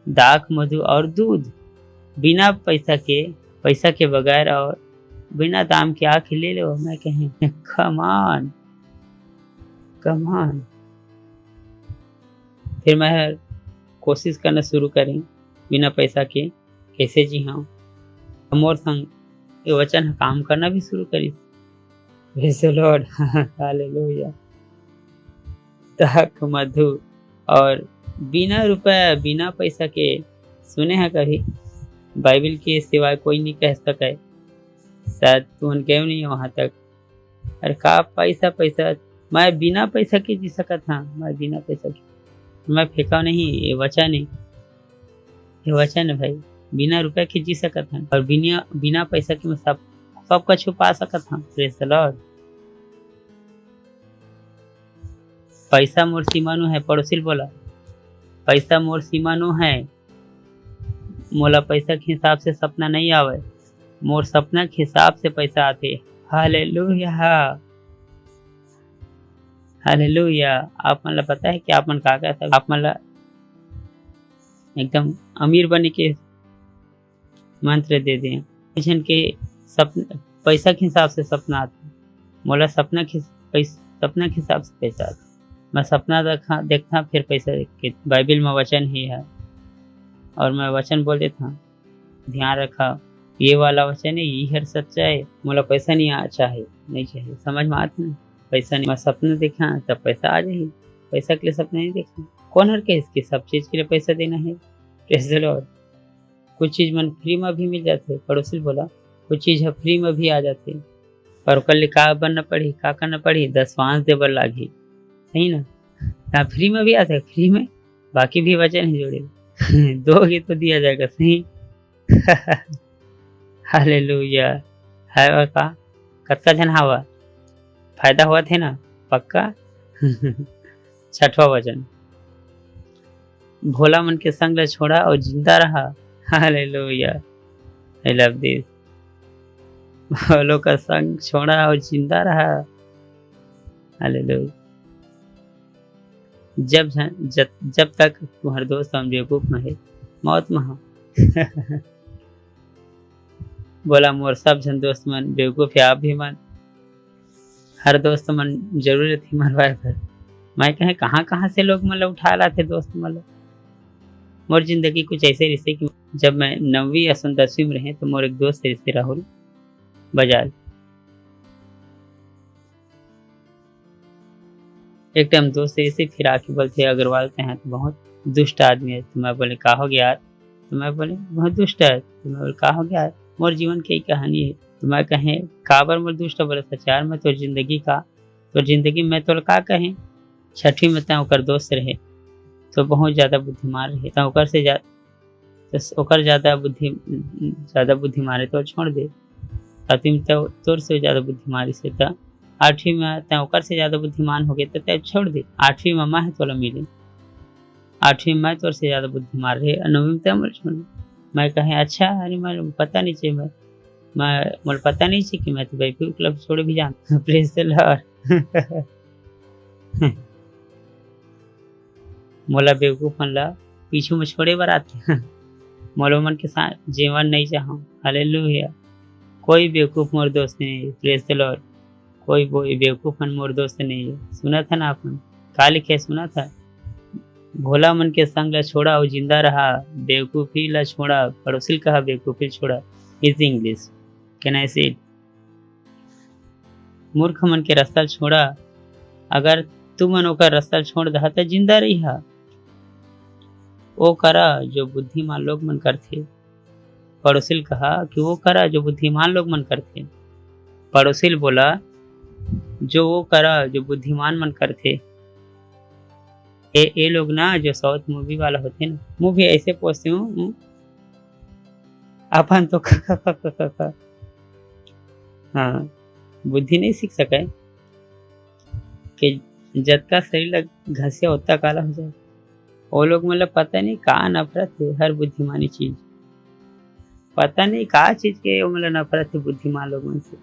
दाख मधु और दूध बिना पैसा के बगैर और बिना दाम के आके ले लो। मैं कहें कमान। फिर मैं कोशिश करना शुरू करें बिना पैसा के कैसे जी हाँ। मोर संग ये वचन काम करना भी शुरू करी। Praise the Lord, hallelujah. दाख मधु और बिना रुपया बिना पैसा के सुने हैं कभी बाइबिल के सिवाय कोई नहीं कह सके। शायद तू क्यों नहीं है वहां तक। अरे का पैसा मैं बिना पैसा के जी सकत था। मैं बिना पैसा के मैं फेंका नहीं। ये वचन है भाई। बिना रुपया के जी सकत था और बिना पैसा के मैं सबका छुपा सकत था। Praise the Lord. पैसा मोर सीमानु है। पड़ोसी बोला पैसा मोर सीमानु है। मोला पैसा के हिसाब से सपना नहीं आवे, मोर सपना के हिसाब से पैसा आते। Hallelujah, hallelujah. आप मन ला पता है कि आप मन का था। आप मन ला एकदम अमीर बने के मंत्र दे दें। जन के पैसा के हिसाब से सपना आता। मोला सपना के हिसाब से पैसा आता। मैं सपना देखता फिर पैसा देख के। बाइबिल में वचन ही है और मैं वचन बोल देता। ध्यान रखा ये वाला वचन है, ये हर सच्चा है। मोला पैसा नहीं चाहिए। समझ में आती नहीं। पैसा नहीं, मैं सपना देखा तब पैसा आ जाए। पैसा के लिए सपना नहीं देखा। कौन हर के इसकी सब चीज के लिए पैसा देना है। Praise the Lord. कुछ चीज मन फ्री में भी मिल जाते। पड़ोसी बोला कुछ चीज है फ्री में भी आ जाते, पर ओकर लिए का बनना पड़ी, का करना पड़ी, 10 पाँच देवर लागी। सही ना फ्री में भी आते है। फ्री में बाकी भी वचन ही जोड़े। दोगे तो दिया जाएगा। सही। हालेलुया, है और का कतका जन हवा फायदा हुआ थे ना पक्का। छठवा वचन, भोला मन के संग ल छोड़ा और जिंदा रहा। Hallelujah, I love this. भोलों का संग छोड़ा और जिंदा रहा। हालेलुया। जब तक तुम्हारे दोस्त हम बेवकूफ में है मौत में हो। बोला मोर सब जन दोस्त मन बेवकूफ है, आप भी मन। हर दोस्त मन जरूर थी मरवाए पर मैं कहे कहाँ कहाँ से लोग मतलब उठा लाते दोस्त मतलब। मोर जिंदगी कुछ ऐसे रिश्ते कि जब मैं 9वीं या 10वीं में रहे तो मोर एक दोस्त रिश्ते राहुल बजाज। एक टाइम दोस्त ऐसे फिर आके बोलते अग्रवाल के हैं तो बहुत दुष्ट आदमी है। तो मैं बोले का हो गया यार? तो मैं बोले बहुत दुष्ट है। तो मैं बोले का हो गया? मोर जीवन की कहानी है। तो मैं कहे काबर मोर दुष्ट? बोले सचार में तो जिंदगी में तो का कहें 6वीं में तय ओकर दोस्त रहे तो बहुत ज़्यादा बुद्धिमान रहे तो ओकर से ज़्यादा बुद्धि मारे तो छोड़ दे। 7वीं में तो तोर से ज़्यादा बुद्धिमारी से था। 8वीं में तय ओकर से ज़्यादा बुद्धिमान हो गए तो तय छोड़ दे। 8वीं में मैं तोला मिले, 8वीं में तोर से ज़्यादा बुद्धिमान रहे और 9वीं में तय मोर छोड़ दे। मैं कहे अच्छा अरे मैं पता नहीं चाहिए मुझे पता नहीं चाहिए कि मैं तो बेवकूफ क्लब छोड़ भी जानता। Praise the Lord. मोला बेवकूफ मन ला पीछू में छोड़े बर आते। मोलो मन के साथ जीवन नहीं चाहूँ। हालेलुया। कोई बेवकूफ मोर दोस्त नहीं है। Praise the Lord. कोई बेवकूफ मन मोर दोस्त नहीं है। सुना था ना आपने का लिखे? सुना था भोला मन के संग ला छोड़ा और जिंदा रहा, बेवकूफी ला छोड़ा, पड़ोसी कहा बेवकूफी छोड़ा। इज इंग्लिश कैन आई से? मूर्ख मन के रास्ता छोड़ा, अगर तू मन ओकर रास्ता छोड़ दहा तो जिंदा रही। वो करा जो बुद्धिमान लोग मन करते। पड़ोसिल कहा कि वो करा जो बुद्धिमान लोग मन करते। पड़ोसिल बोला जो वो करा जो बुद्धिमान मन करते। ये लोग ना जो साउथ मूवी वाला होते ना, मूवी ऐसे पोसते हूँ अपन तो हाँ बुद्धि नहीं सीख सके कि जब का शरीर घसिया होता काला हो जाए। वो लोग मतलब पता नहीं कहा नफरत है हर बुद्धिमानी चीज, पता नहीं कहा चीज के मतलब नफरत है बुद्धिमान लोगों से।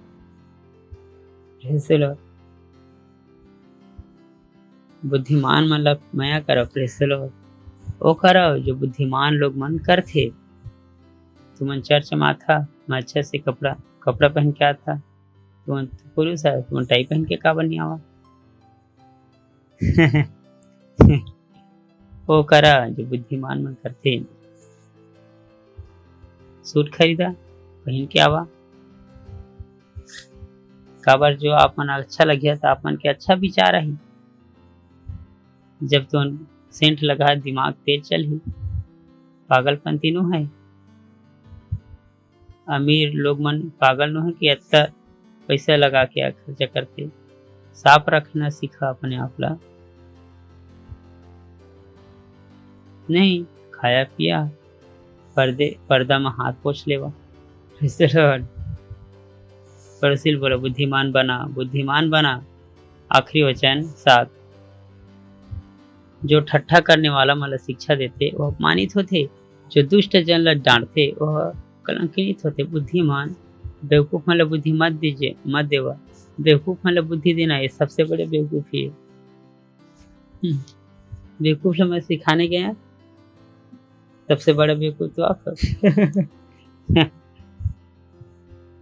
बुद्धिमान मतलब माया करो। प्रेस लो वो करो जो बुद्धिमान लोग मन करते। तुम चर्च में था, मैं अच्छे से कपड़ा पहन के आता। तुम पुरुष है, तुम टाई पहन के का बनी आवा। वो करा जो बुद्धिमान मन करते। सूट खरीदा पहन के आवा। काबर जो आप मन अच्छा लग गया था, आप मन के अच्छा विचार है। जब तुम सेंट लगा दिमाग तेज चल ही, पागलपन तीनों है। अमीर लोग मन पागल नो है कि अच्छा पैसा लगा के खर्चा करते। साफ रखना सीखा अपने आप ला। नहीं खाया पिया पर्दा में हाथ पोछ लेवा। परसिल बोला बुद्धिमान बना। आखिरी वचन 7, जो ठट्ठा करने वाला मतलब शिक्षा देते वह अपमानित होते, जो दुष्ट जन ला डांटते वह कलंकित होते। बुद्धिमान बेवकूफ मतलब बुद्धि मत देवा। बेवकूफ मतलब बुद्धि देना, ये सबसे बड़े बेवकूफी है। बेवकूफ मैं सिखाने गया, सबसे बड़ा बेवकूफ तो आप।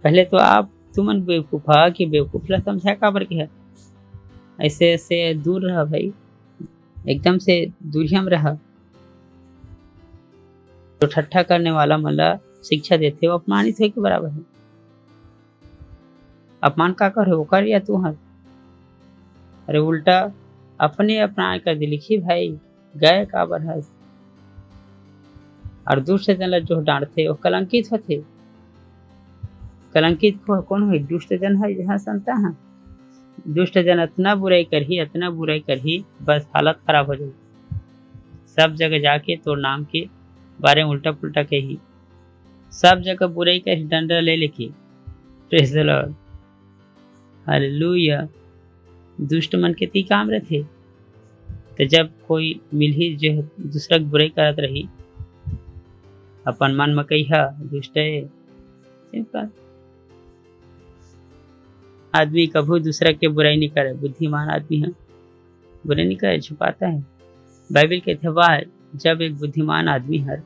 पहले तो आप तुमन बेवकूफ हा कि बेवकूफ ला समझा काबर के है। ऐसे दूर रहा भाई, एकदम से दूरिया में रहा। तो ठट्ठा करने वाला मतलब शिक्षा देते वो अपमानित है के बराबर है। अपमान का कर हो कर या तू हर? अरे उल्टा अपने अपना कर दी लिखी भाई गए काबर है। और दूसरे जन जो डांटते वो कलंकित होते। कलंकित कौन है? दुष्ट जन है जहाँ संता है। दुष्ट जन इतना बुराई करही बस हालत खराब हो जाए। सब जगह जाके तो नाम के बारे में उल्टा पुल्टा कही, सब जगह बुराई का डंडा ले लेके प्रेज द लॉर्ड, हालेलुया। दुष्ट मन के ती काम रहते, तो जब कोई मिलही जो दूसरा के बुराई करत रही, अपन मन में कहिया दुष्ट है, सिंपल। आदमी कभी दूसरा के बुराई नहीं करे, बुद्धिमान आदमी है बुराई नहीं करे, छुपाता है। बाइबल के अथवार जब एक बुद्धिमान आदमी है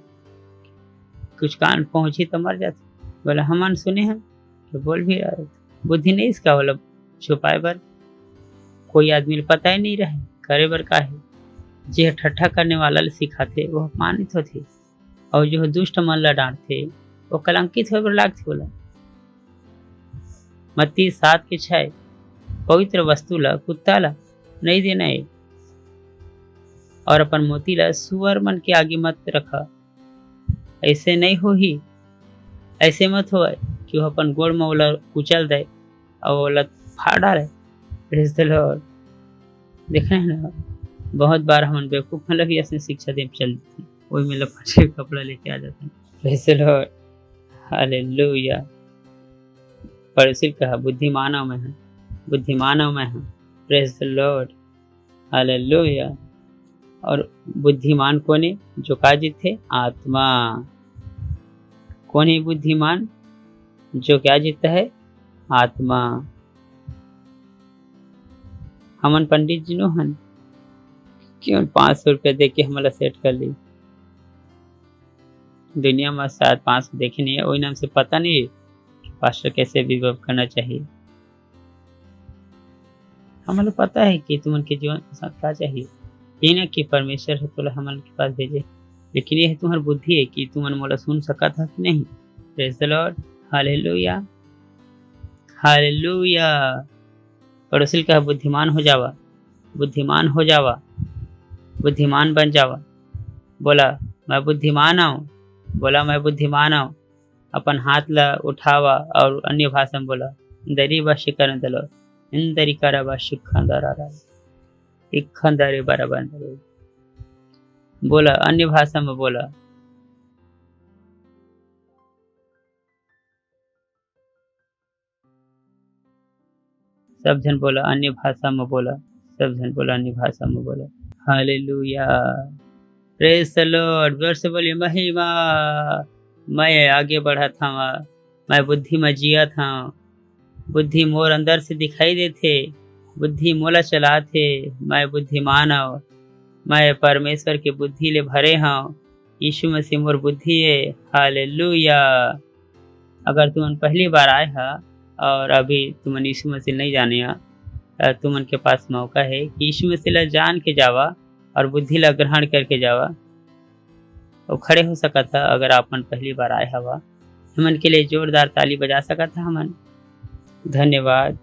कुछ कान पहुंची तो मर जाते, बोला हमन सुने हैं तो बोल भी रहा, बुद्धि नहीं इसका, बोला छुपाए बर कोई आदमी पता ही नहीं रहे करे बर का है। जे ठट्ठा करने वाला ले सिखाते वो अपमानित होते, और जो दुष्ट मन ला डांटते वो कलंकित होकर लागते। बोला मत्ती 7:6, पवित्र वस्तु ला कुत्ता ला नहीं देना है, और अपन मोती ला सुअर मन के आगे मत रखा। ऐसे नहीं हो ही, ऐसे मत हो कि वो अपन गोड़ में ओला कुचल दे और ओला फाड़ डाले। Praise the Lord. देख रहे हैं ना, बहुत बार हम बेवकूफ मतलब भी ऐसे शिक्षा दे चलती, वही में लपटे कपड़ा लेके आ जाते हैं। Praise the Lord, hallelujah. पड़ोसी कहा बुद्धिमानों में है, बुद्धिमानों में है। Praise the Lord, hallelujah. और बुद्धिमान कौन है? जो काजित थे आत्मा। कौन है बुद्धिमान? जो क्या जीतता है? आत्मा। हमन पंडित जी नो हन क्यों 500 रुपया दे के हमारा सेट कर ली। दुनिया में शायद 500 देखे नहीं है, वही नाम से पता नहीं कि पास्टर कैसे विभव करना चाहिए। हमें पता है कि तुम उनके जीवन के साथ क्या चाहिए, ये ना कि परमेश्वर है तो हमारे के पास भेजे, लेकिन ये तुम्हारी बुद्धि है कि तुम मोला सुन सका था कि नहीं। Praise the Lord, hallelujah, hallelujah. पड़ोसी का बुद्धिमान हो जावा, बुद्धिमान हो जावा, बुद्धिमान बन जावा। बोला मैं बुद्धिमान हूँ, बोला मैं बुद्धिमान हूँ। अपन हाथ ला उठावा और अन्य भाषा में बोला दरी भाष्य कर दलो इंदरी करा भाष्य खंदारा एक खंदारे बराबर बोला, अन्य भाषा में बोला। सब जन बोला अन्य भाषा में बोला, सब जन बोला अन्य भाषा में बोला। Hallelujah, praise the Lord. जोर से बोलिए महिमा। मैं आगे बढ़ा था, मैं बुद्धि में जिया था, बुद्धि मोर अंदर से दिखाई देते, बुद्धि मोला चलाते। मैं बुद्धिमान हूँ, मैं परमेश्वर के बुद्धि ले भरे हूँ। यीशु मसीह मोर बुद्धि है। हालेलुया। अगर तुम पहली बार आए हा और अभी तुम यीशु मसीह नहीं जाने हा, तुम के पास मौका है कि यीशु मसीह ला जान के जावा और बुद्धि ला ग्रहण करके जावा। वो खड़े हो सका था अगर आपन पहली बार आए हवा। हमन के लिए जोरदार ताली बजा सका था हमन। धन्यवाद।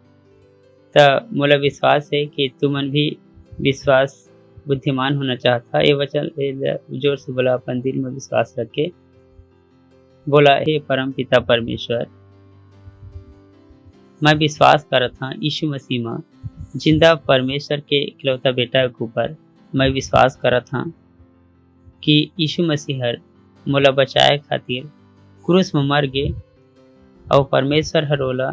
तो मोला विश्वास है कि तुमन भी विश्वास बुद्धिमान होना चाहता। ये वचन जोर से बोला, अपन दिल में विश्वास रख के बोला, हे परम पिता परमेश्वर, मैं विश्वास कर था यीशु मसीह में जिंदा परमेश्वर के इकलौता बेटा के ऊपर मैं विश्वास कर था कि यीशु मसीह हर मोला बचाए खातिर क्रूस में मर गए और परमेश्वर हरोला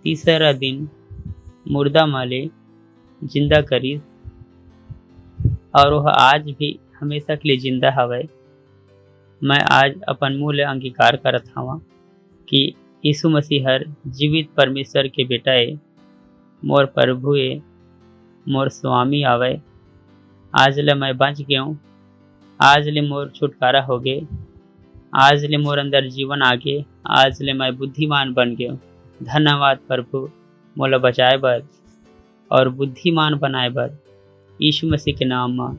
तीसरा दिन मुर्दा माले जिंदा करी और वह आज भी हमेशा के लिए जिंदा हवे। मैं आज अपन मुँह ले अंगीकार करत हवा कि यीशु मसीह हर जीवित परमेश्वर के बेटा है, मोर प्रभु है, मोर स्वामी आवे। आज ले मैं बच गया हूँ, आज ले मोर छुटकारा हो गए, आज ले मोर अंदर जीवन आ गए, आज ले मैं बुद्धिमान बन गया हूँ। धन्यवाद प्रभु मोला बचाए बर और बुद्धिमान बनाए बर, यीशु मसीह के नाम में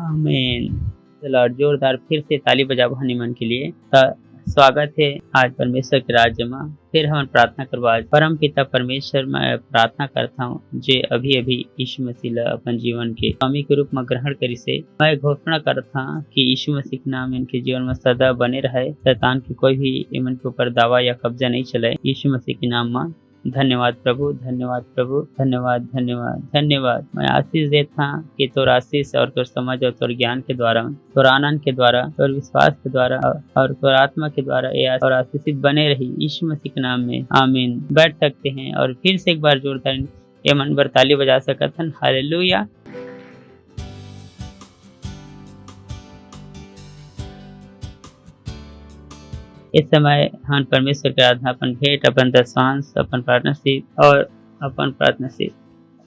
आमीन। चलो जोरदार फिर से ताली बजाओ हनीमन के लिए। स्वागत है आज परमेश्वर के राज्य में। फिर हम प्रार्थना करवा। परम पिता परमेश्वर, मैं प्रार्थना करता हूँ जे अभी अभी यीशु मसीह ला अपन जीवन के स्वामी के रूप में ग्रहण करी से मैं घोषणा करता हूँ कि यीशु मसीह के नाम इनके जीवन में सदा बने रहे। शैतान की कोई भी इमन के ऊपर दावा या कब्जा नहीं चले। यीशु मसीह के नाम में धन्यवाद प्रभु, धन्यवाद प्रभु, धन्यवाद धन्यवाद धन्यवाद। मैं आशीष देता कि तोर आशीष और तोर समझ और तोर ज्ञान के द्वारा, तोर आनंद के द्वारा, तोर विश्वास के द्वारा और तोर आत्मा के द्वारा ये और आशीषित बने रही यीशु मसीह के नाम में, आमीन। बैठ सकते हैं और फिर से एक बार जोरदार ये मन भर ताली बजा सकत हन। हालेलुया। इस समय हम परमेश्वर के आराधना, अपन भेंट, अपन दशवांश, अपन प्रार्थना से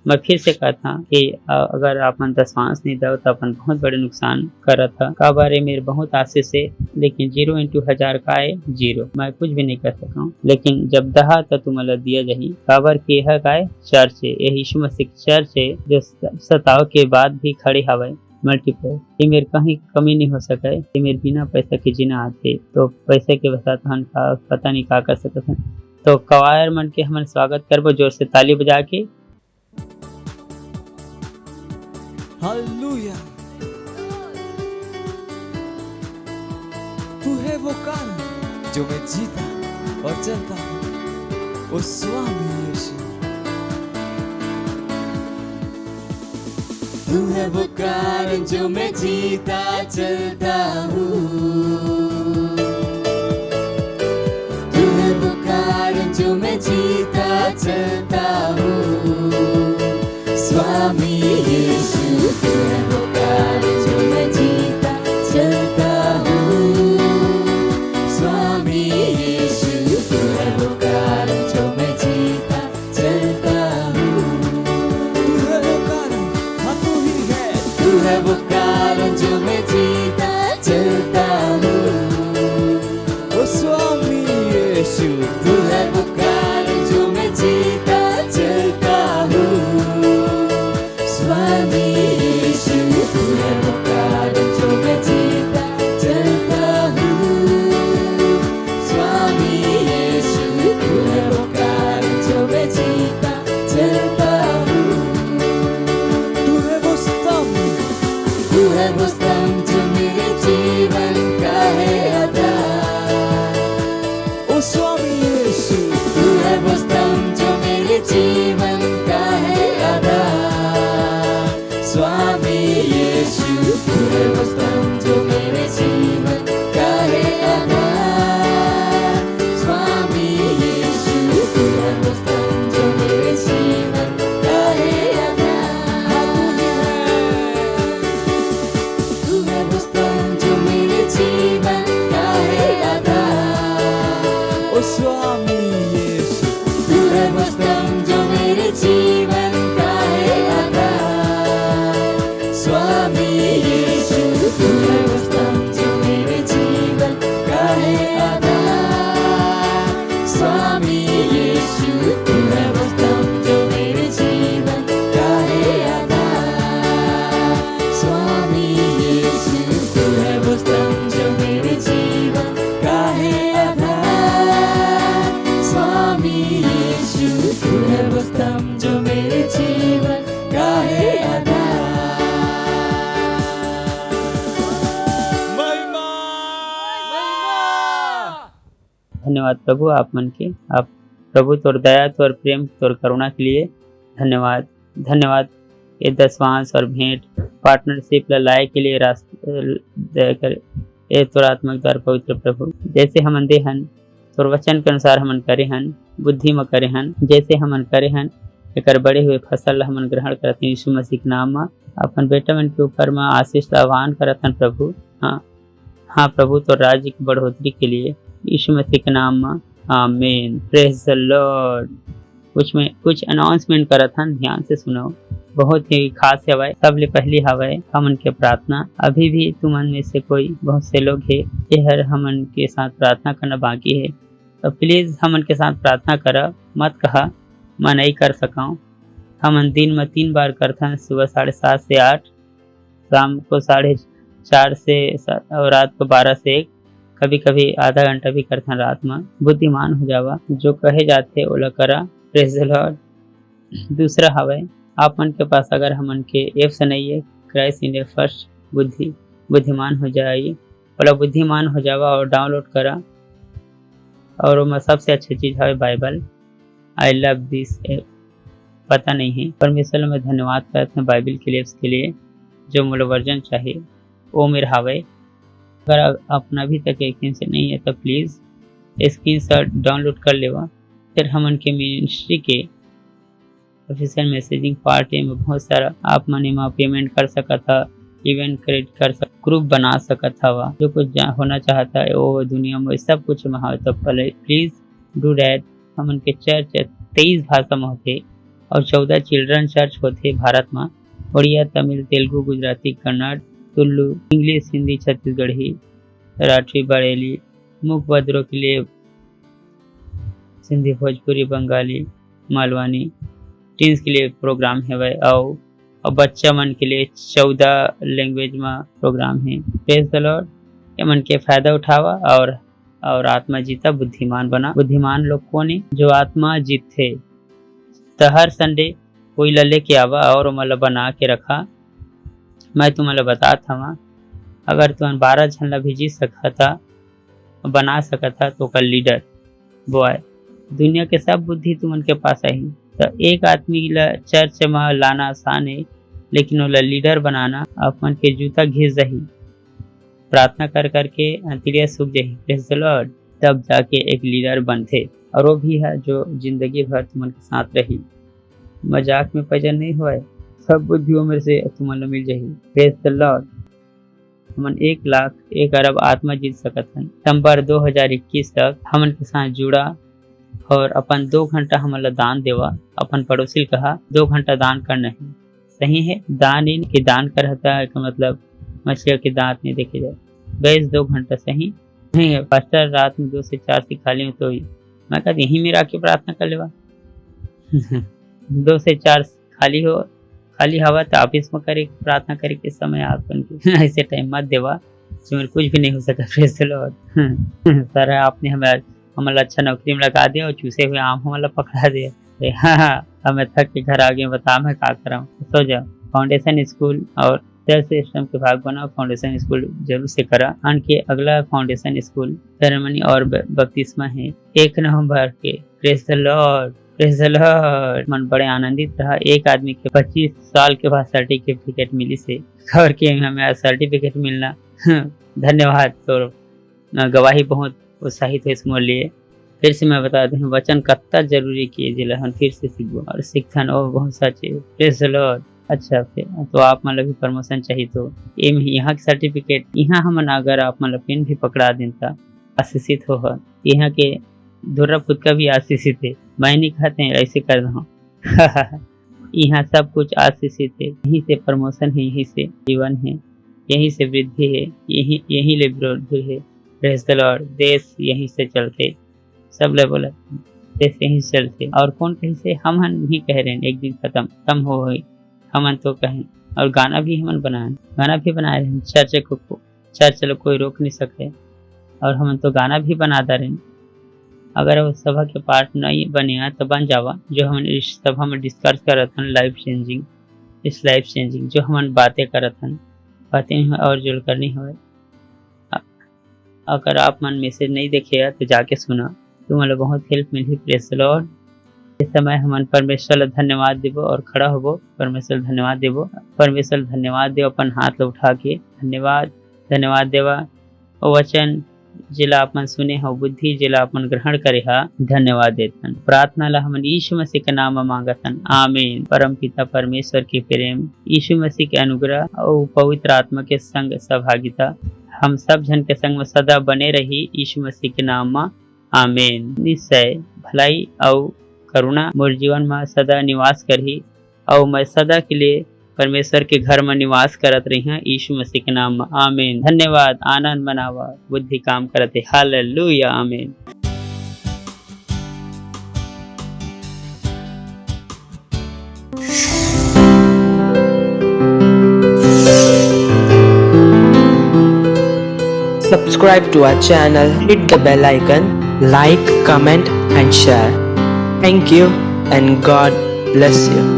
मैं फिर से कहता कि अगर अपन दशवांश नहीं दो तो अपन बहुत बड़े नुकसान कर था। का बारे मेरे बहुत आशीष है, लेकिन 0 × 1000 का है 0, मैं कुछ भी नहीं कर सका हूँ। लेकिन जब दहा तो तुम्हें दिया जाही। काबर के यह गाय चर्च है, यह यीशु मसीह चर्च है जो सताव के बाद भी खड़े हवे मल्टीप्लाई। ये मेरे कहीं कमी नहीं हो सका है। ये मेरे बिना पैसा के जीना आते, तो पैसे के बसात हम का पता नहीं का कर सकते हैं। तो कवायर मन के हम स्वागत करबो जोर से ताली बजा के। हालेलुया। तू है वो कारण जो मैं जीता और चलता हूँ, ओ स्वामी यीशु। तू है वो कारण जो मैं जीता चलता हूँ, तू है वो कारण जो मैं जीता चलता हूँ, स्वामी यीशु। तू है वो कारण जो मैं जीता चलता हूँ, स्वामी यीशु। तू है वो कारण जो मैं जीता चलता हूँ, तू है वो कारण, हाँ तू ही है। तू है वो कारण जो मैं जीता चलता हूँ, ओ स्वामी यीशु। तू है वो कारण जो मैं जीता चलता हूँ, स्वामी यीशु। तू है वो कारण जो मैं जीता चलता हूँ, स्वामी यीशु। तू है वो कारण जो मैं जीता चलता हूँ। तू है वो स्तंभ, तू है वो स्तंभ जो मेरे जीवन का है आधार, ओ स्वामी यीशु। तू है वो स्तंभ जो मेरे जीवन का है आधार, स्वामी यीशु। तू है वो स्तंभ जो मेरे जीवन का है आधार, स्वामी यीशु। तू है वो स्तंभ जो मेरे जीवन का है आधार। तू है वो स्तंभ जो मेरे जीवन का है आधार, ओ स्वामी यीशु। तू है वो स्तंभ जो मेरे जीवन का है आधार, स्वामी यीशु। तू है वो स्तंभ जो मेरे जीवन का है आधार, स्वामी यीशु। तू है वो स्तंभ जो मेरे जीवन का है आधार, स्वामी यीशु। तू है वो स्तंभ जो मेरे जीवन का है आधार, स्वामी यीशु। तू है वो स्तंभ जो मेरे जीवन का है आधार। धन्यवाद प्रभु आप मन के, आप प्रभु तोर दया, तोर प्रेम, तोर करुणा के लिए धन्यवाद। धन्यवाद ये दशवांश और भेंट पार्टनरशिप लाए के लिए रास्ते दया कर ए तोर आत्मा द्वारा पवित्र प्रभु। जैसे हमन दे हन तोर वचन के अनुसार हमन करे हन, बुद्धि में करे हन, जैसे हमन करे हन एकर बड़े हुए फसल हमन ग्रहण करते यीशु मसीह के नाम में। अपन बेटा मन के ऊपर में आशीष आह्वान करतन प्रभु। हाँ प्रभु तो राज्य की बढ़ोतरी के लिए यीशु मसीह के नाम में, आमीन। Praise the Lord. कुछ अनाउंसमेंट करत हन, ध्यान से सुनो, बहुत ही खास हवाए। सबले पहली हवाए हमन के प्रार्थना। अभी भी तुमन में से कोई बहुत से लोग है यह हमन के साथ प्रार्थना करना बाकी है, तो प्लीज हमन के साथ प्रार्थना करा, मत कहा मैं नहीं कर सकाऊं। हमन दिन में 3 बार करते हैं, सुबह 7:30 से 8, शाम को 4:30 से 7 और रात को 12 से 1। कभी कभी आधा घंटा भी करते हैं रात में। बुद्धिमान हो जावा, जो कहे जाते ओला करा। Praise the Lord. दूसरा हवे आप मन के पास अगर हमन के एप्स नहीं है, क्राइस्ट इंडिया फर्स्ट बुद्धिमान हो जाइए, बोला बुद्धिमान हो जावा और डाउनलोड करा। और उसमें सबसे अच्छी चीज़ है बाइबल। आई लव दिस पता नहीं है। परमेश्वर मैं धन्यवाद करते हैं बाइबल के लिए, उसके लिए जो मुझे वर्जन चाहिए वो मेरे हवे। अगर अपना अभी तक यकीन से नहीं है तो प्लीज़ स्क्रीन शॉट डाउनलोड कर लेवा। फिर हमन के मिनिस्ट्री के ऑफिशियल मैसेजिंग पार्टी में बहुत सारा आप मनी में पेमेंट कर सका था, इवेंट क्रिएट कर सक, ग्रुप बना सका था, वा जो कुछ होना चाहता है वो दुनिया में सब कुछ में हो। तो प्लीज़ डू डैट। हमन के चर्च 23 भाषा में होते और 14 चिल्ड्रन चर्च होते भारत में। उड़िया, तमिल, तेलुगु, गुजराती, कन्नड़, तुलु, इंग्लिश, हिंदी, छत्तीसगढ़ी, मराठी, बरेली, मुख बदरों के लिए सिंधी, भोजपुरी, बंगाली, मालवानी, टीन्स के लिए प्रोग्राम है वह, और बच्चा मन के लिए 14 लैंग्वेज में प्रोग्राम है। Praise the Lord. ये मन के फायदा उठावा और आत्मा जीता, बुद्धिमान बना। बुद्धिमान लोग कौन है? जो आत्मा जीते। तो हर संडे कोई लले के आवा और मतलब बना के रखा। मैं तुम्हें बता था अगर तुम 12 जन ला भेजी सका था, बना सका था तो कल लीडर बॉय। दुनिया के सब बुद्धि तुमन के पास आई। तो एक आदमी ला चर्च में लाना आसान है, लेकिन वो लीडर बनाना अपन के जूता घिस जाही, प्रार्थना कर करके अंतरिया सूख जाही। Praise the Lord. तब जाके एक लीडर बनते, और वो भी है जो जिंदगी भर तुमन के साथ रही। मजाक में पजन नहीं हुआ, सब बुद्धियों में से तुमन मिल जाही। Praise the Lord. हमन 1 लाख 1 अरब आत्मा जीत सकत हन। सितंबर 2021 तक हमन के साथ जुड़ा और अपन 2 घंटा हमला दान देवा। अपन पड़ोसी कहा 2 घंटा दान करना है। सही है, दान इन के दान कर होता है का मतलब मछलियों के दांत नहीं देखे जाए। गैस 2 घंटा सही नहीं है। पास्टर रात में 2 से 4 से खाली में तो मैं कहती यहीं में आके प्रार्थना कर लेवा। 2 से 4 खाली हवा तो ऑफिस में करे प्रार्थना करे के समय आपन के ऐसे टाइम मत देवा जिसमें कुछ भी नहीं हो सका। Praise the Lord. सर आपने हमारा अच्छा नौकरी में लगा दिया और चूसे हुए आम हमारा पकड़ा दिया। हाँ, हमें थक के घर आ गए, बता मैं क्या कर रहा हूँ। सो जाओ। फाउंडेशन स्कूल और चर्च सिस्टम के भाग बनाओ। फाउंडेशन स्कूल जरूर से करा। अन के अगला फाउंडेशन स्कूल सेरेमनी और बपतिस्मा है 1 नवंबर के। Praise the Lord. Praise the Lord. मन बड़े आनंदित रहा। एक आदमी के 25 साल के बाद सर्टिफिकेट मिली से खबर के हमें सर्टिफिकेट मिलना धन्यवाद। तो गवाही बहुत उत्साहित है इसमें लिए। फिर से मैं बता दूं वचन कत्ता जरूरी किए जिला हम फिर से सीखो और सीखन और बहुत सच्चे। Praise the Lord. अच्छा फिर तो आप मतलब प्रमोशन चाहिए तो यहाँ के सर्टिफिकेट यहाँ हम अगर आप मतलब पेन भी पकड़ा दें तो आशीषित हो। यहाँ के धुर्रा खुद का भी आशीषित है। मैं नहीं कहते हैं ऐसे कर रहा हूँ। यहाँ सब कुछ आशीषित है। यहीं से प्रमोशन है, यहीं से जीवन है, यहीं से वृद्धि है, यहीं ले वृद्धि है। Praise the Lord. देश यहीं से चलते, सब ले बोला देश यहीं से चलते। और कौन कहीं से हम नहीं कह रहे हैं एक दिन खत्म हो गई हमन तो कहें। और गाना भी हमन बनाए, गाना भी बनाए रहे। चर्च लोग कोई रोक नहीं सकते और हमन तो गाना भी बनाता रहे। अगर वो सभा के पार्ट नहीं बने तो बन जावा। जो हम इस सभा में डिस्कस करत हन लाइफ चेंजिंग जो हम बातें करत हन, बातें और जोड़ करनी हो। अगर आप मन मैसेज नहीं देखे तो जाके सुना, तो मतलब बहुत हेल्प मिली। Praise the lord. इस समय हम परमेश्वर धन्यवाद देवो और खड़ा होबो। परमेश्वर धन्यवाद देवो। परमेश्वर धन्यवाद देव अपन हाथ उठा के धन्यवाद देवा। वचन जिला अपन सुने हो, बुद्धि जिला अपन ग्रहण करे हा, धन्यवाद देतन। प्रार्थना ला हमन यीशु मसीह के नाम में मांगतन। आमीन। परम पिता परमेश्वर के प्रेम, यीशु मसीह के अनुग्रह और पवित्र आत्मा के संग सहभागिता हम सब जन के संग में सदा बने रही, यीशु मसीह के नाम में आमीन। निश्चय भलाई और करुणा मोर जीवन में सदा निवास करही और मैं सदा के लिए परमेश्वर के घर में निवास करत रही हैं, यीशु मसीह के नाम में आमीन। धन्यवाद। आनंद मनावा, बुद्धि काम करते। हालेलुया। आमीन। Subscribe to our channel, hit the bell icon, like, comment and share. Thank you and God bless you.